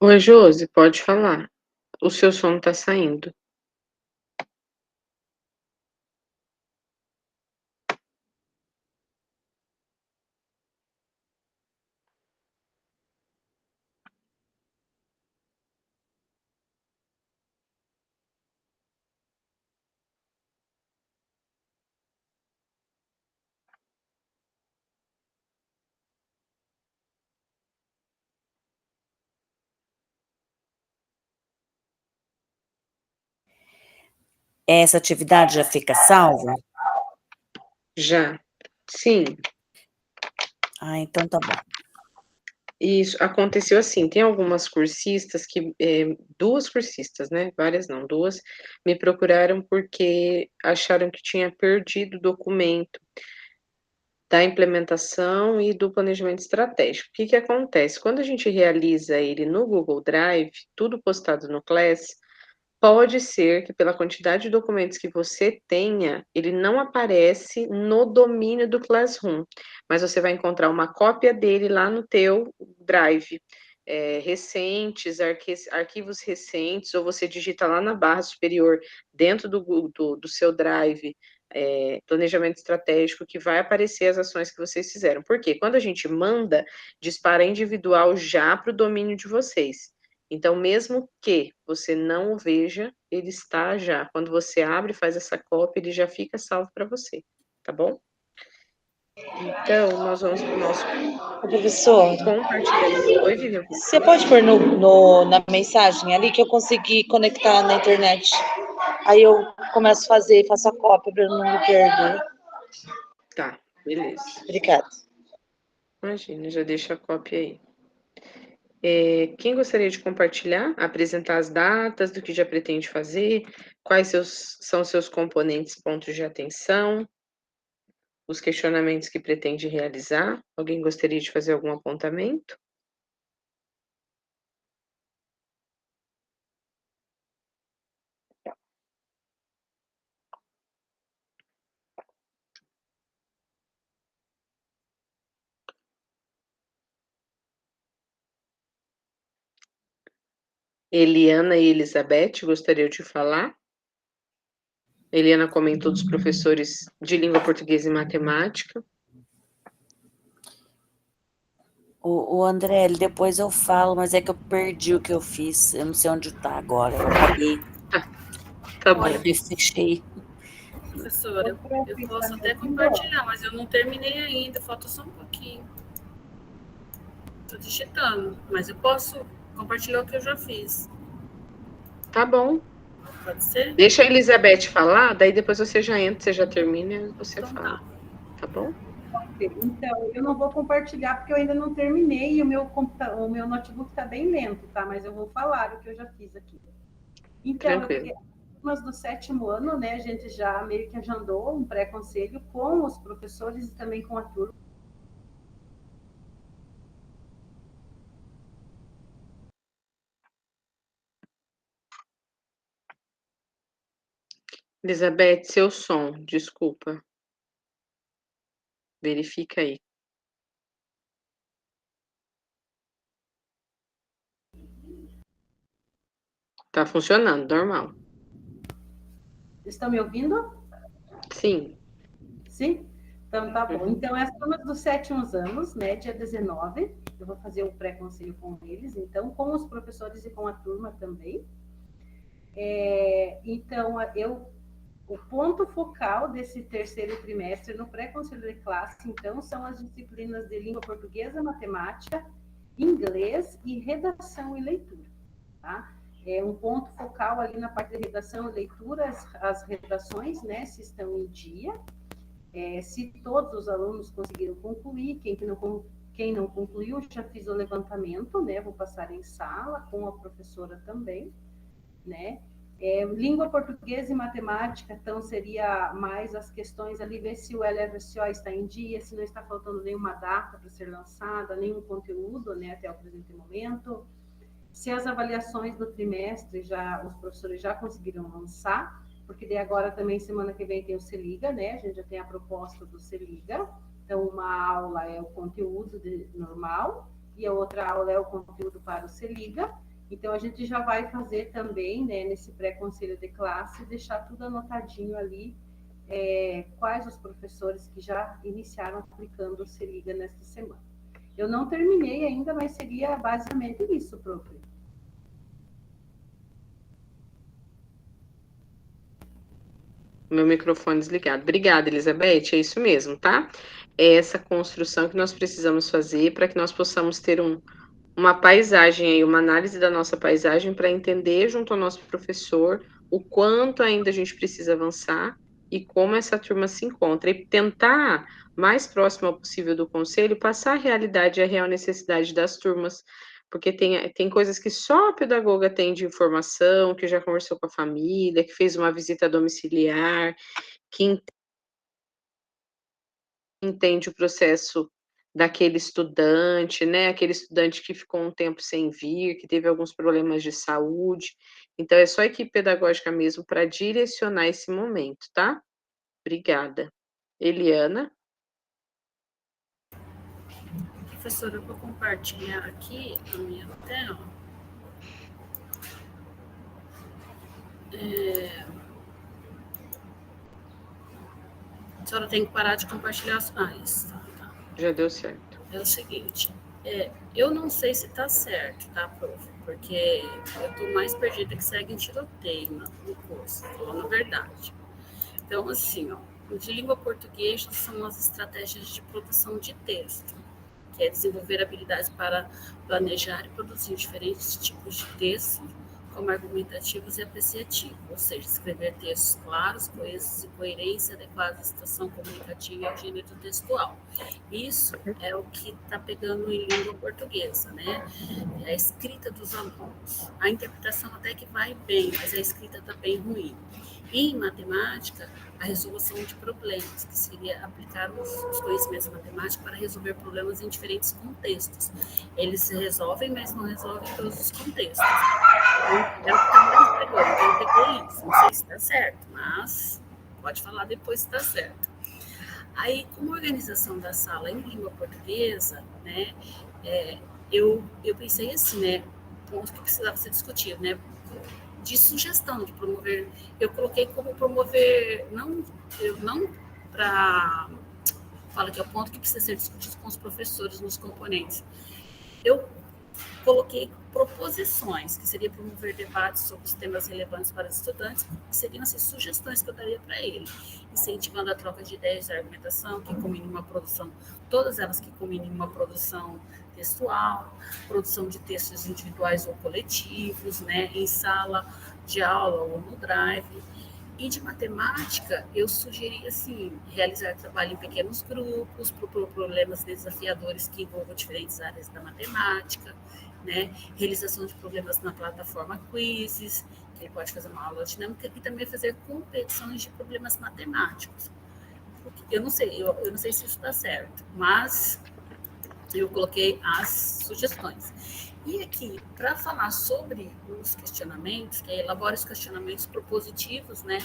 Oi, Josi, pode falar. O seu som tá saindo. Essa atividade já fica salva? Já. Sim. Ah, então tá bom. Isso aconteceu assim, tem algumas cursistas que, 2 cursistas, né, várias não, 2, me procuraram porque acharam que tinha perdido o documento da implementação e do planejamento estratégico. O que que acontece? Quando a gente realiza ele no Google Drive, tudo postado no Class, pode ser que pela quantidade de documentos que você tenha, ele não aparece no domínio do Classroom, mas você vai encontrar uma cópia dele lá no teu Drive, recentes, arquivos recentes, ou você digita lá na barra superior, dentro do seu Drive, planejamento estratégico, que vai aparecer as ações que vocês fizeram. Porque quando a gente manda, dispara individual já para o domínio de vocês. Então, mesmo que você não o veja, ele está já. Quando você abre e faz essa cópia, ele já fica salvo para você, tá bom? Então, nós vamos para o nosso Ô, professor, compartilhamento. Oi, Vivian. você pode pôr na mensagem ali que eu consegui conectar na internet? Aí eu começo a fazer, faço a cópia para não me perder. Tá, beleza. Obrigada. Imagina, já deixa a cópia aí. Quem gostaria de compartilhar, apresentar as datas do que já pretende fazer, quais são seus componentes, pontos de atenção, os questionamentos que pretende realizar? Alguém gostaria de fazer algum apontamento? Eliana e Elizabeth gostariam de falar? Eliana comentou dos professores de língua portuguesa e matemática. O André, depois eu falo, mas é que eu perdi o que eu fiz. Eu não sei onde tá agora. Eu apaguei. Tá bom. Eu fechei. Professora, eu posso até compartilhar, mas eu não terminei ainda, falta só um pouquinho. Estou digitando, mas eu posso compartilhar o que eu já fiz. Tá bom. Pode ser? Deixa a Elizabeth falar, daí depois você já entra, você já termina e você Então fala. tá. Tá bom? Então, eu não vou compartilhar porque eu ainda não terminei e o meu notebook está bem lento, tá? Mas eu vou falar o que eu já fiz aqui. Então, Tranquilo. mas do 7º ano, né, a gente já meio que agendou um pré-conselho com os professores e também com a turma. Elizabeth, seu som, desculpa. Verifica aí. Tá funcionando, normal. Estão me ouvindo? Sim. Sim? Então, tá bom. Então, as turmas dos 7º anos, né, dia 19, eu vou fazer o pré-conselho com eles, então, com os professores e com a turma também. Então, o ponto focal desse 3º trimestre no pré-conselho de classe, então, são as disciplinas de língua portuguesa, matemática, inglês e redação e leitura, tá? Um ponto focal ali na parte de redação e leitura, as redações, né, se estão em dia, se todos os alunos conseguiram concluir, quem não concluiu, já fiz o levantamento, né, vou passar em sala com a professora também, né? Língua portuguesa e matemática, então seria mais as questões ali, ver se o LRCO está em dia, se não está faltando nenhuma data para ser lançada, nenhum conteúdo, né, até o presente momento. Se as avaliações do trimestre, os professores já conseguiram lançar, porque daí agora também, semana que vem, tem o Se Liga, né, a gente já tem a proposta do Se Liga. Então, uma aula é o conteúdo normal e a outra aula é o conteúdo para o Se Liga. Então, a gente já vai fazer também, né, nesse pré-conselho de classe, deixar tudo anotadinho ali, quais os professores que já iniciaram aplicando o Se Liga nesta semana. Eu não terminei ainda, mas seria basicamente isso, prof. Meu microfone desligado. Obrigada, Elizabeth, é isso mesmo, tá? É essa construção que nós precisamos fazer para que nós possamos ter uma paisagem aí, uma análise da nossa paisagem para entender junto ao nosso professor o quanto ainda a gente precisa avançar e como essa turma se encontra e tentar, mais próximo possível do conselho, passar a realidade e a real necessidade das turmas, porque tem coisas que só a pedagoga tem de informação, que já conversou com a família, que fez uma visita domiciliar, que entende o processo daquele estudante, né, aquele estudante que ficou um tempo sem vir, que teve alguns problemas de saúde. Então é só a equipe pedagógica mesmo para direcionar esse momento, tá? Obrigada. Eliana? Professora, eu vou compartilhar aqui a minha tela. A senhora tem que parar de compartilhar as páginas. Tá? Já deu certo. É o seguinte, eu não sei se está certo, tá, prof? Porque eu estou mais perdida que segue em tiroteio no curso, falando a verdade. Então, assim, ó, de língua portuguesa são as estratégias de produção de texto, que é desenvolver habilidades para planejar e produzir diferentes tipos de texto como argumentativos e apreciativos, ou seja, escrever textos claros, coesos e coerência adequada à situação comunicativa e ao gênero textual. Isso é o que está pegando em língua portuguesa, né? É a escrita dos alunos. A interpretação até que vai bem, mas a escrita está bem ruim. E em matemática, a resolução de problemas, que seria aplicar os conhecimentos matemáticos para resolver problemas em diferentes contextos. Eles se resolvem, mas não resolvem todos os contextos. Então, é o que está mais pegando. Então, eu peguei isso. Não sei se está certo, mas pode falar depois se está certo. Aí, como organização da sala em língua portuguesa, né, eu pensei assim, né, ponto que precisava ser discutido, né, de sugestão de promover. Eu coloquei como promover, não para fala que é o ponto que precisa ser discutido com os professores nos componentes. Eu coloquei proposições, que seria promover debates sobre os temas relevantes para os estudantes, que seriam assim, sugestões que eu daria para ele, incentivando a troca de ideias e argumentação, que combinem uma produção, todas elas que combinem uma produção textual, produção de textos individuais ou coletivos, né, em sala de aula ou no drive. E de matemática, eu sugeri, assim, realizar trabalho em pequenos grupos, propor problemas desafiadores que envolvam diferentes áreas da matemática, né? Realização de problemas na plataforma Quizzes, que ele pode fazer uma aula dinâmica, e também fazer competições de problemas matemáticos. Eu não sei se isso está certo, mas eu coloquei as sugestões. E aqui, para falar sobre os questionamentos, que elabora os questionamentos propositivos, né,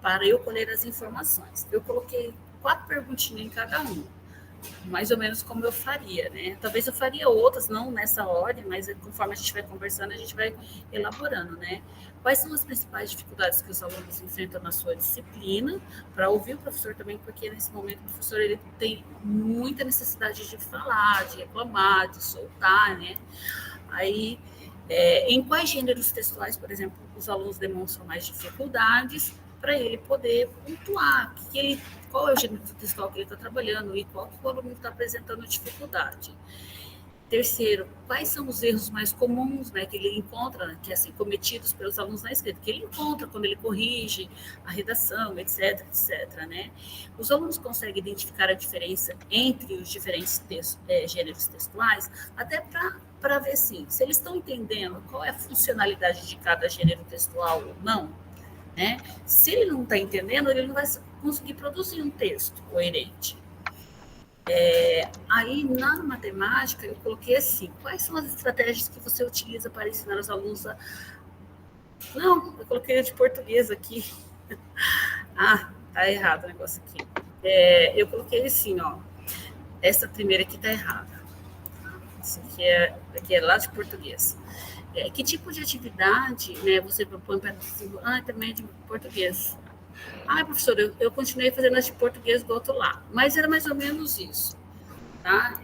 para eu colher as informações. Eu coloquei 4 perguntinhas em cada um, mais ou menos como eu faria, né? Talvez eu faria outras, não nessa ordem, mas conforme a gente vai conversando, a gente vai elaborando, né? Quais são as principais dificuldades que os alunos enfrentam na sua disciplina? Para ouvir o professor também, porque nesse momento o professor ele tem muita necessidade de falar, de reclamar, de soltar, né? Aí, em quais gêneros textuais, por exemplo, os alunos demonstram mais dificuldades, para ele poder pontuar qual é o gênero textual que ele está trabalhando e qual que o aluno está apresentando dificuldade. Terceiro, quais são os erros mais comuns, né, que ele encontra, que assim, cometidos pelos alunos na escrita, que ele encontra quando ele corrige a redação, etc, etc, né? Os alunos conseguem identificar a diferença entre os diferentes gêneros textuais, até para ver, assim, se eles estão entendendo qual é a funcionalidade de cada gênero textual ou não, né? Se ele não está entendendo, ele não vai conseguir produzir um texto coerente. Aí, na matemática, eu coloquei assim, quais são as estratégias que você utiliza para ensinar os alunos a... Não, eu coloquei de português aqui. Tá errado o negócio aqui. Eu coloquei assim, ó, essa primeira aqui tá errada. Isso aqui é lá de português. Que tipo de atividade, né, você propõe para... também é de português. Professor, eu continuei fazendo as de português do outro lado, mas era mais ou menos isso, tá?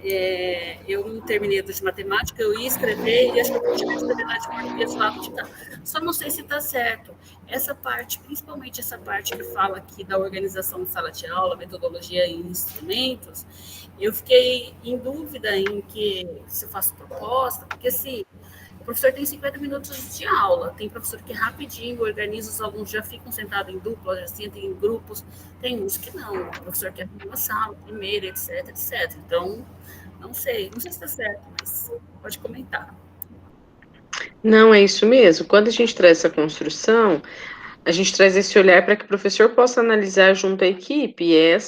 Eu não terminei de matemática, eu ia escrever e acho que eu continuei escrevendo as de português do lado de cá. Só não sei se está certo. Essa parte, principalmente essa parte que fala aqui da organização de sala de aula, metodologia e instrumentos, eu fiquei em dúvida em se eu faço proposta, porque assim, o professor tem 50 minutos de aula, tem professor que rapidinho organiza, os alunos já ficam sentados em dupla, já sentam em grupos, tem uns que não, o professor quer uma sala, primeiro, etc, etc. Então, não sei se está certo, mas pode comentar. Não, é isso mesmo. Quando a gente traz essa construção, a gente traz esse olhar para que o professor possa analisar junto à equipe, e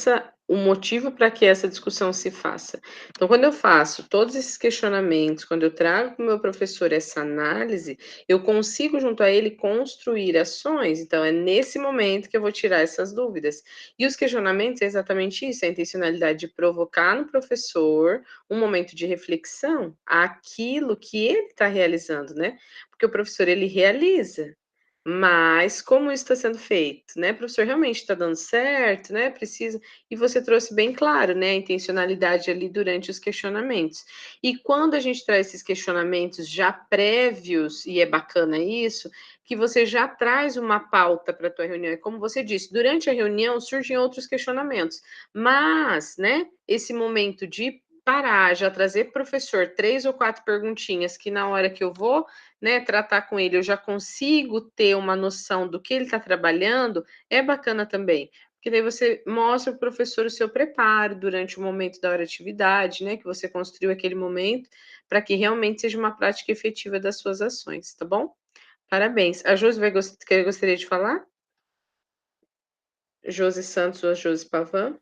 o motivo para que essa discussão se faça. Então, quando eu faço todos esses questionamentos, quando eu trago para o meu professor essa análise, eu consigo, junto a ele, construir ações. Então, é nesse momento que eu vou tirar essas dúvidas. E os questionamentos é exatamente isso, a intencionalidade de provocar no professor um momento de reflexão àquilo que ele está realizando, né? Porque o professor, ele realiza. Mas como isso está sendo feito, né, professor, realmente está dando certo, né, precisa, e você trouxe bem claro, né, a intencionalidade ali durante os questionamentos. E quando a gente traz esses questionamentos já prévios, e é bacana isso, que você já traz uma pauta para a tua reunião, e como você disse, durante a reunião surgem outros questionamentos, mas, né, esse momento de parar, já trazer para o professor 3 ou 4 perguntinhas que na hora que eu vou, né, tratar com ele, eu já consigo ter uma noção do que ele está trabalhando, é bacana também. Porque daí você mostra para o professor o seu preparo durante o momento da hora de atividade, né, que você construiu aquele momento, para que realmente seja uma prática efetiva das suas ações, tá bom? Parabéns. A Josi gostaria de falar? Josi Santos ou a Josi Pavan?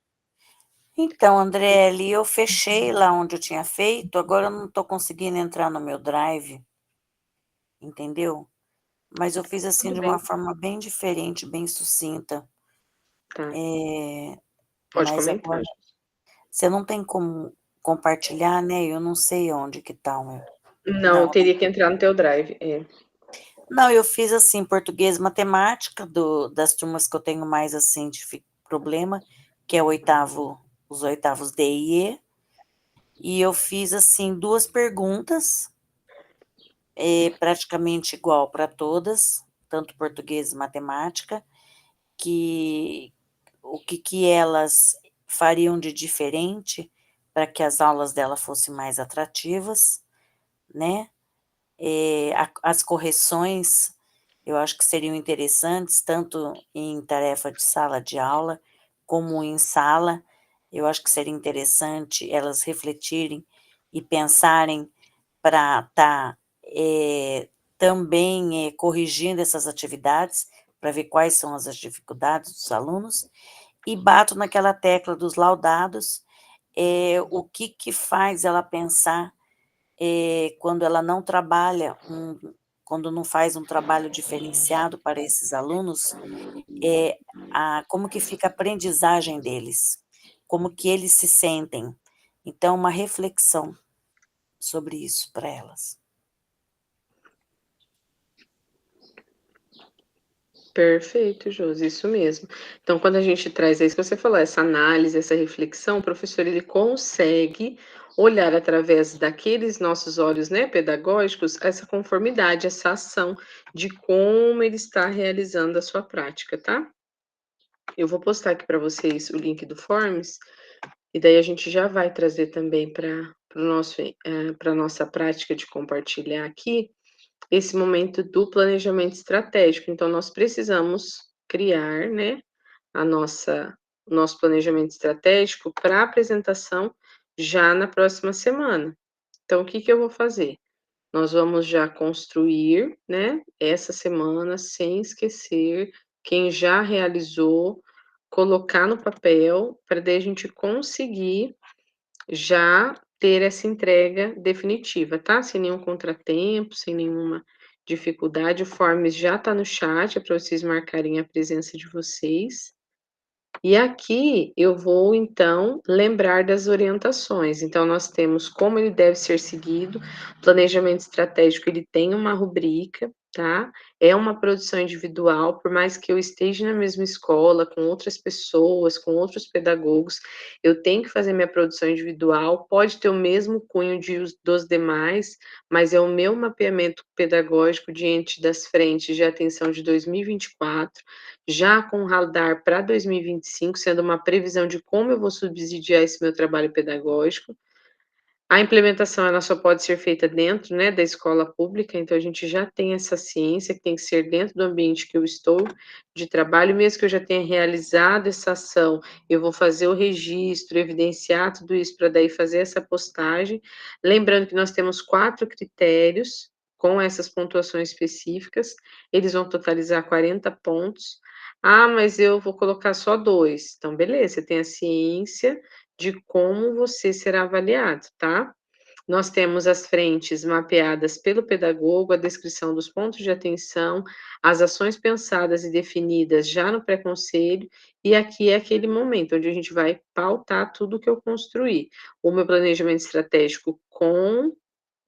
Então, André, ali eu fechei lá onde eu tinha feito, agora eu não estou conseguindo entrar no meu Drive, entendeu? Mas eu fiz assim Tudo de bem, uma forma bem diferente, bem sucinta. tá. É, Pode mas comentar. agora você não tem como compartilhar, né? Eu não sei onde que tá o meu. Não, eu Não, né? teria que entrar no teu Drive, é. Não, eu fiz assim, português e matemática, das turmas que eu tenho mais assim de problema, que é os oitavos D e E, e eu fiz assim 2 perguntas, praticamente igual para todas, tanto português e matemática, que o que elas fariam de diferente para que as aulas dela fossem mais atrativas, né? As correções, eu acho que seriam interessantes, tanto em tarefa de sala de aula, como em sala. Eu acho que seria interessante elas refletirem e pensarem para estar também corrigindo essas atividades, para ver quais são as dificuldades dos alunos, e bato naquela tecla dos laudados, o que faz ela pensar quando ela não trabalha, quando não faz um trabalho diferenciado para esses alunos, como que fica a aprendizagem deles, como que eles se sentem. Então, uma reflexão sobre isso para elas. Perfeito, Josi, isso mesmo. Então, quando a gente traz, é isso que você falou, essa análise, essa reflexão, o professor ele consegue olhar através daqueles nossos olhos, né, pedagógicos, essa conformidade, essa ação de como ele está realizando a sua prática, tá? Eu vou postar aqui para vocês o link do Forms, e daí a gente já vai trazer também para a nossa prática de compartilhar aqui, esse momento do planejamento estratégico. Então, nós precisamos criar, né, a nossa o nosso planejamento estratégico para apresentação já na próxima semana. Então, o que que eu vou fazer? Nós vamos já construir, né, essa semana, sem esquecer quem já realizou, colocar no papel, para daí a gente conseguir já ter essa entrega definitiva, tá? Sem nenhum contratempo, sem nenhuma dificuldade. O Forms já está no chat, é para vocês marcarem a presença de vocês. E aqui eu vou, então, lembrar das orientações. Então, nós temos como ele deve ser seguido. O planejamento estratégico, ele tem uma rubrica, tá? É uma produção individual, por mais que eu esteja na mesma escola, com outras pessoas, com outros pedagogos, eu tenho que fazer minha produção individual. Pode ter o mesmo cunho dos demais, mas é o meu mapeamento pedagógico diante das frentes de atenção de 2024, já com o radar para 2025, sendo uma previsão de como eu vou subsidiar esse meu trabalho pedagógico. A implementação, ela só pode ser feita dentro, né, da escola pública, então a gente já tem essa ciência que tem que ser dentro do ambiente que eu estou de trabalho, mesmo que eu já tenha realizado essa ação, eu vou fazer o registro, evidenciar tudo isso para daí fazer essa postagem. Lembrando que nós temos 4 critérios com essas pontuações específicas, eles vão totalizar 40 pontos. Ah, mas eu vou colocar só 2. Então beleza, você tem a ciência de como você será avaliado, tá? Nós temos as frentes mapeadas pelo pedagogo, a descrição dos pontos de atenção, as ações pensadas e definidas já no pré-conselho, e aqui é aquele momento onde a gente vai pautar tudo que eu construí. O meu planejamento estratégico com,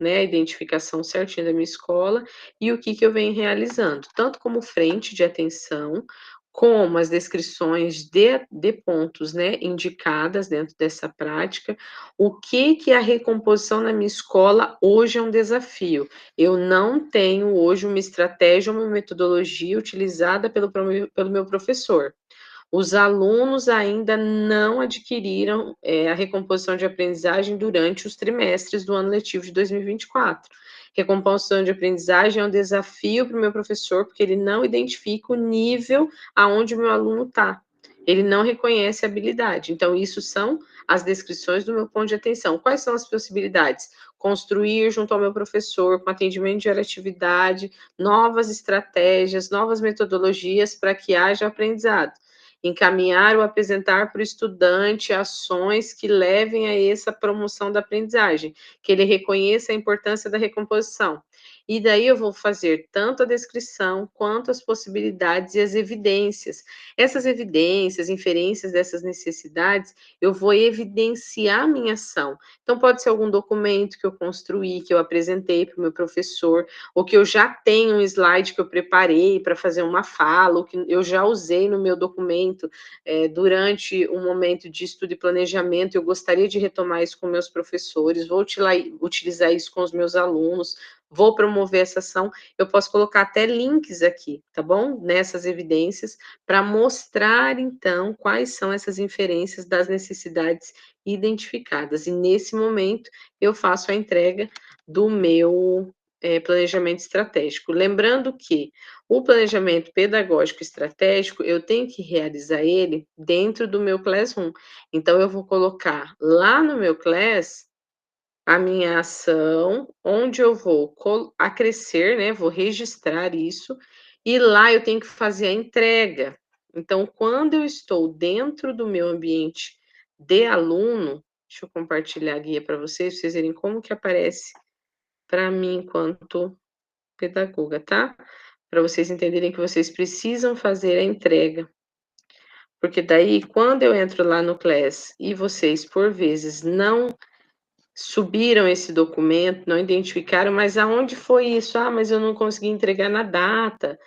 né, a identificação certinha da minha escola e o que que eu venho realizando, tanto como frente de atenção, como as descrições de pontos, né, indicadas dentro dessa prática, o que que a recomposição na minha escola hoje é um desafio. Eu não tenho hoje uma estratégia, uma metodologia utilizada pelo meu professor. Os alunos ainda não adquiriram a recomposição de aprendizagem durante os trimestres do ano letivo de 2024. Recomposição de aprendizagem é um desafio para o meu professor, porque ele não identifica o nível aonde o meu aluno está. Ele não reconhece a habilidade. Então, isso são as descrições do meu ponto de atenção. Quais são as possibilidades? Construir junto ao meu professor, com atendimento de atividade, novas estratégias, novas metodologias para que haja aprendizado. Encaminhar ou apresentar para o estudante ações que levem a essa promoção da aprendizagem, que ele reconheça a importância da recomposição. E daí eu vou fazer tanto a descrição quanto as possibilidades e as evidências. Essas evidências, inferências dessas necessidades, eu vou evidenciar a minha ação. Então, pode ser algum documento que eu construí, que eu apresentei para o meu professor, ou que eu já tenho um slide que eu preparei para fazer uma fala, ou que eu já usei no meu documento durante um momento de estudo e planejamento, eu gostaria de retomar isso com meus professores, vou utilizar isso com os meus alunos, vou promover essa ação, eu posso colocar até links aqui, tá bom? Nessas evidências, para mostrar, então, quais são essas inferências das necessidades identificadas. E, nesse momento, eu faço a entrega do meu planejamento estratégico. Lembrando que o planejamento pedagógico estratégico, eu tenho que realizar ele dentro do meu Classroom. Então, eu vou colocar lá no meu Class a minha ação, onde eu vou acrescer, né? Vou registrar isso, e lá eu tenho que fazer a entrega. Então, quando eu estou dentro do meu ambiente de aluno, deixa eu compartilhar a guia para vocês verem como que aparece para mim enquanto pedagoga, tá? Para vocês entenderem que vocês precisam fazer a entrega. Porque daí, quando eu entro lá no Class e vocês, por vezes, não subiram esse documento, não identificaram, mas aonde foi isso? Ah, mas eu não consegui entregar na data,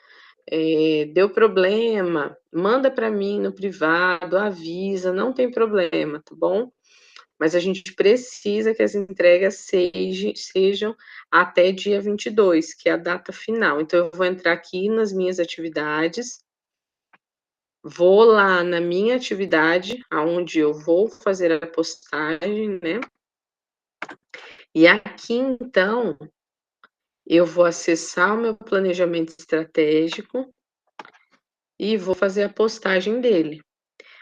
deu problema, manda para mim no privado, avisa, não tem problema, tá bom? Mas a gente precisa que as entregas sejam até dia 22, que é a data final. Então, eu vou entrar aqui nas minhas atividades, vou lá na minha atividade, aonde eu vou fazer a postagem, né? E aqui, então, eu vou acessar o meu planejamento estratégico e vou fazer a postagem dele.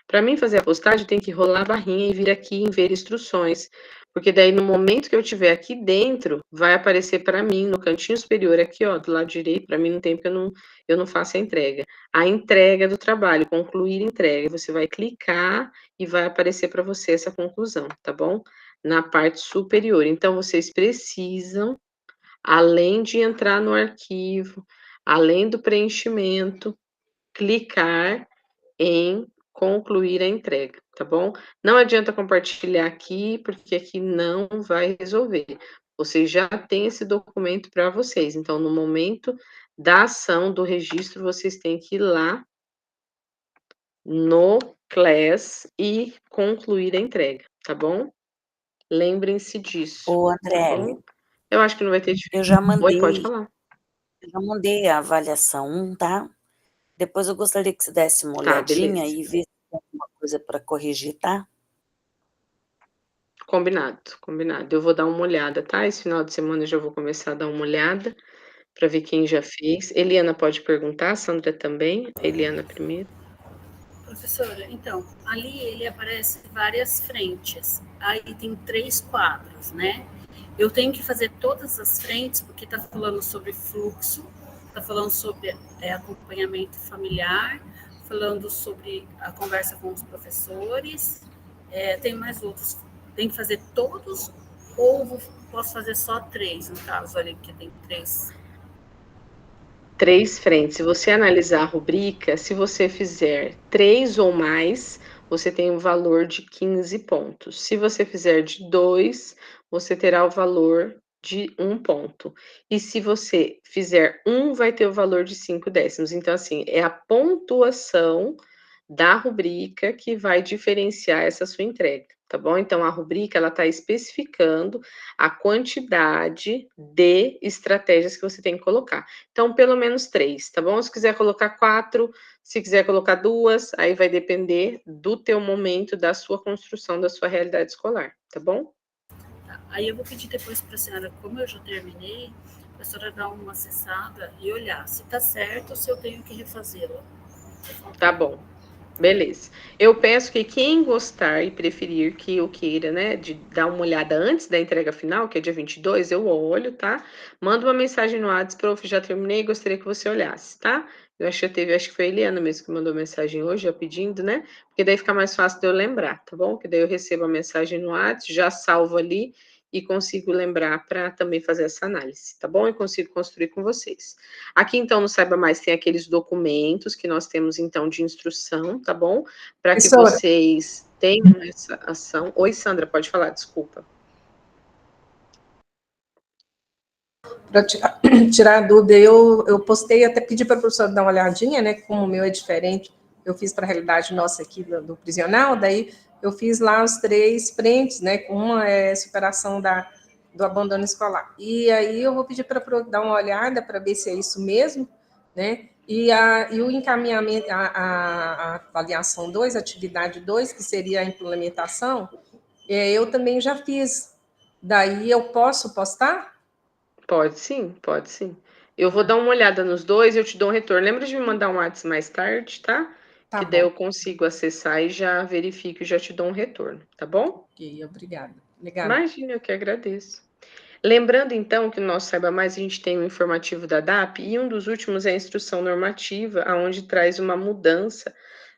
Para mim fazer a postagem, tem que rolar a barrinha e vir aqui em ver instruções, porque daí no momento que eu estiver aqui dentro, vai aparecer para mim no cantinho superior aqui, ó, do lado direito, para mim não tem porque eu não faço a entrega. A entrega do trabalho, concluir entrega, você vai clicar e vai aparecer para você essa conclusão, tá bom? Na parte superior. Então vocês precisam, além de entrar no arquivo, além do preenchimento, clicar em concluir a entrega, tá bom? Não adianta compartilhar aqui, porque aqui não vai resolver. Vocês já têm esse documento para vocês, então no momento da ação do registro, vocês têm que ir lá no Class e concluir a entrega, tá bom? Lembrem-se disso, Ô, tá André, bom? Eu acho que não vai ter eu já dificuldade. Oi, pode mandei, falar. eu já mandei a avaliação 1, tá? Depois eu gostaria que você desse uma Tá, olhadinha beleza. e visse se tem alguma coisa para corrigir, tá? Combinado, combinado. Eu vou dar uma olhada, tá? Esse final de semana eu já vou começar a dar uma olhada para ver quem já fez. Eliana pode perguntar, Sandra também. Eliana primeiro. Professora, então, ali ele aparece várias frentes. Aí tem 3 quadros, né? Eu tenho que fazer todas as frentes, porque está falando sobre fluxo, está falando sobre acompanhamento familiar, falando sobre a conversa com os professores, tem mais outros. Tem que fazer todos ou posso fazer só 3, no caso ali, que tem 3? 3 frentes. Se você analisar a rubrica, se você fizer 3 ou mais, você tem um valor de 15 pontos. Se você fizer de 2, você terá o valor de 1 ponto. E se você fizer 1, vai ter o valor de 5 décimos. Então, assim, é a pontuação da rubrica que vai diferenciar essa sua entrega, tá bom? Então, a rubrica, ela está especificando a quantidade de estratégias que você tem que colocar. Então, pelo menos 3, tá bom? Se quiser colocar 4, se quiser colocar 2, aí vai depender do teu momento, da sua construção, da sua realidade escolar, tá bom? Tá. Aí eu vou pedir depois para a senhora, como eu já terminei, para a senhora dar uma acessada e olhar se está certo ou se eu tenho que refazê-la. Tá bom. Beleza. Eu peço que quem gostar e preferir que eu queira, né, de dar uma olhada antes da entrega final, que é dia 22, eu olho, tá? Manda uma mensagem no WhatsApp, prof, já terminei, gostaria que você olhasse, tá? Eu acho que foi a Eliana mesmo que mandou mensagem hoje, já pedindo, né? Porque daí fica mais fácil de eu lembrar, tá bom? Que daí eu recebo a mensagem no WhatsApp, já salvo ali e consigo lembrar para também fazer essa análise, tá bom? E consigo construir com vocês. Aqui, então, no Saiba Mais tem aqueles documentos que nós temos, então, de instrução, tá bom? Para que Professora, vocês tenham essa ação. Oi, Sandra, pode falar, desculpa. para tirar a dúvida, eu postei, até pedi para a professora dar uma olhadinha, né? Como o meu é diferente, eu fiz para a realidade nossa aqui do prisional, daí eu fiz lá os 3 frentes, né? Uma é superação do abandono escolar. E aí eu vou pedir para dar uma olhada para ver se é isso mesmo, né? E o encaminhamento, a avaliação 2, atividade 2, que seria a implementação, eu também já fiz. Daí eu posso postar? Pode sim, pode sim. Eu vou dar uma olhada nos dois e eu te dou um retorno. Lembra de me mandar um WhatsApp mais tarde, tá? Tá Que daí bom. eu consigo acessar e já verifico e já te dou um retorno, tá bom? Ok, obrigada. Obrigada. Imagina, eu que agradeço. Lembrando, então, que no nosso Saiba Mais a gente tem o informativo da DAP e um dos últimos é a instrução normativa, aonde traz uma mudança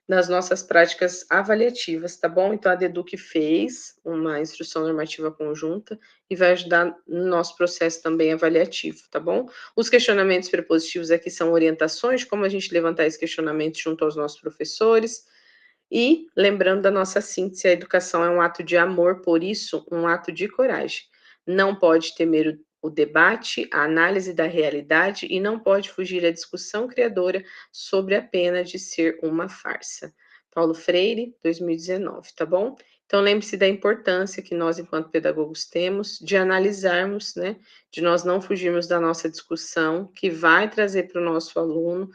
nas nossas práticas avaliativas, tá bom? Então, a Deduc fez uma instrução normativa conjunta e vai ajudar no nosso processo também avaliativo, tá bom? Os questionamentos prepositivos aqui são orientações de como a gente levantar esse questionamento junto aos nossos professores. E lembrando da nossa síntese, a educação é um ato de amor, por isso, um ato de coragem. Não pode temer o debate, a análise da realidade e não pode fugir à discussão criadora sobre a pena de ser uma farsa. Paulo Freire, 2019, tá bom? Então lembre-se da importância que nós, enquanto pedagogos, temos de analisarmos, né? De nós não fugirmos da nossa discussão, que vai trazer para o nosso aluno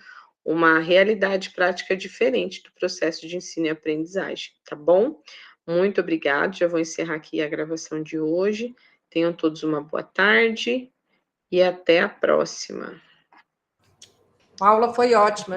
uma realidade prática diferente do processo de ensino e aprendizagem, tá bom? Muito obrigada, já vou encerrar aqui a gravação de hoje. Tenham todos uma boa tarde e até a próxima. A aula foi ótima.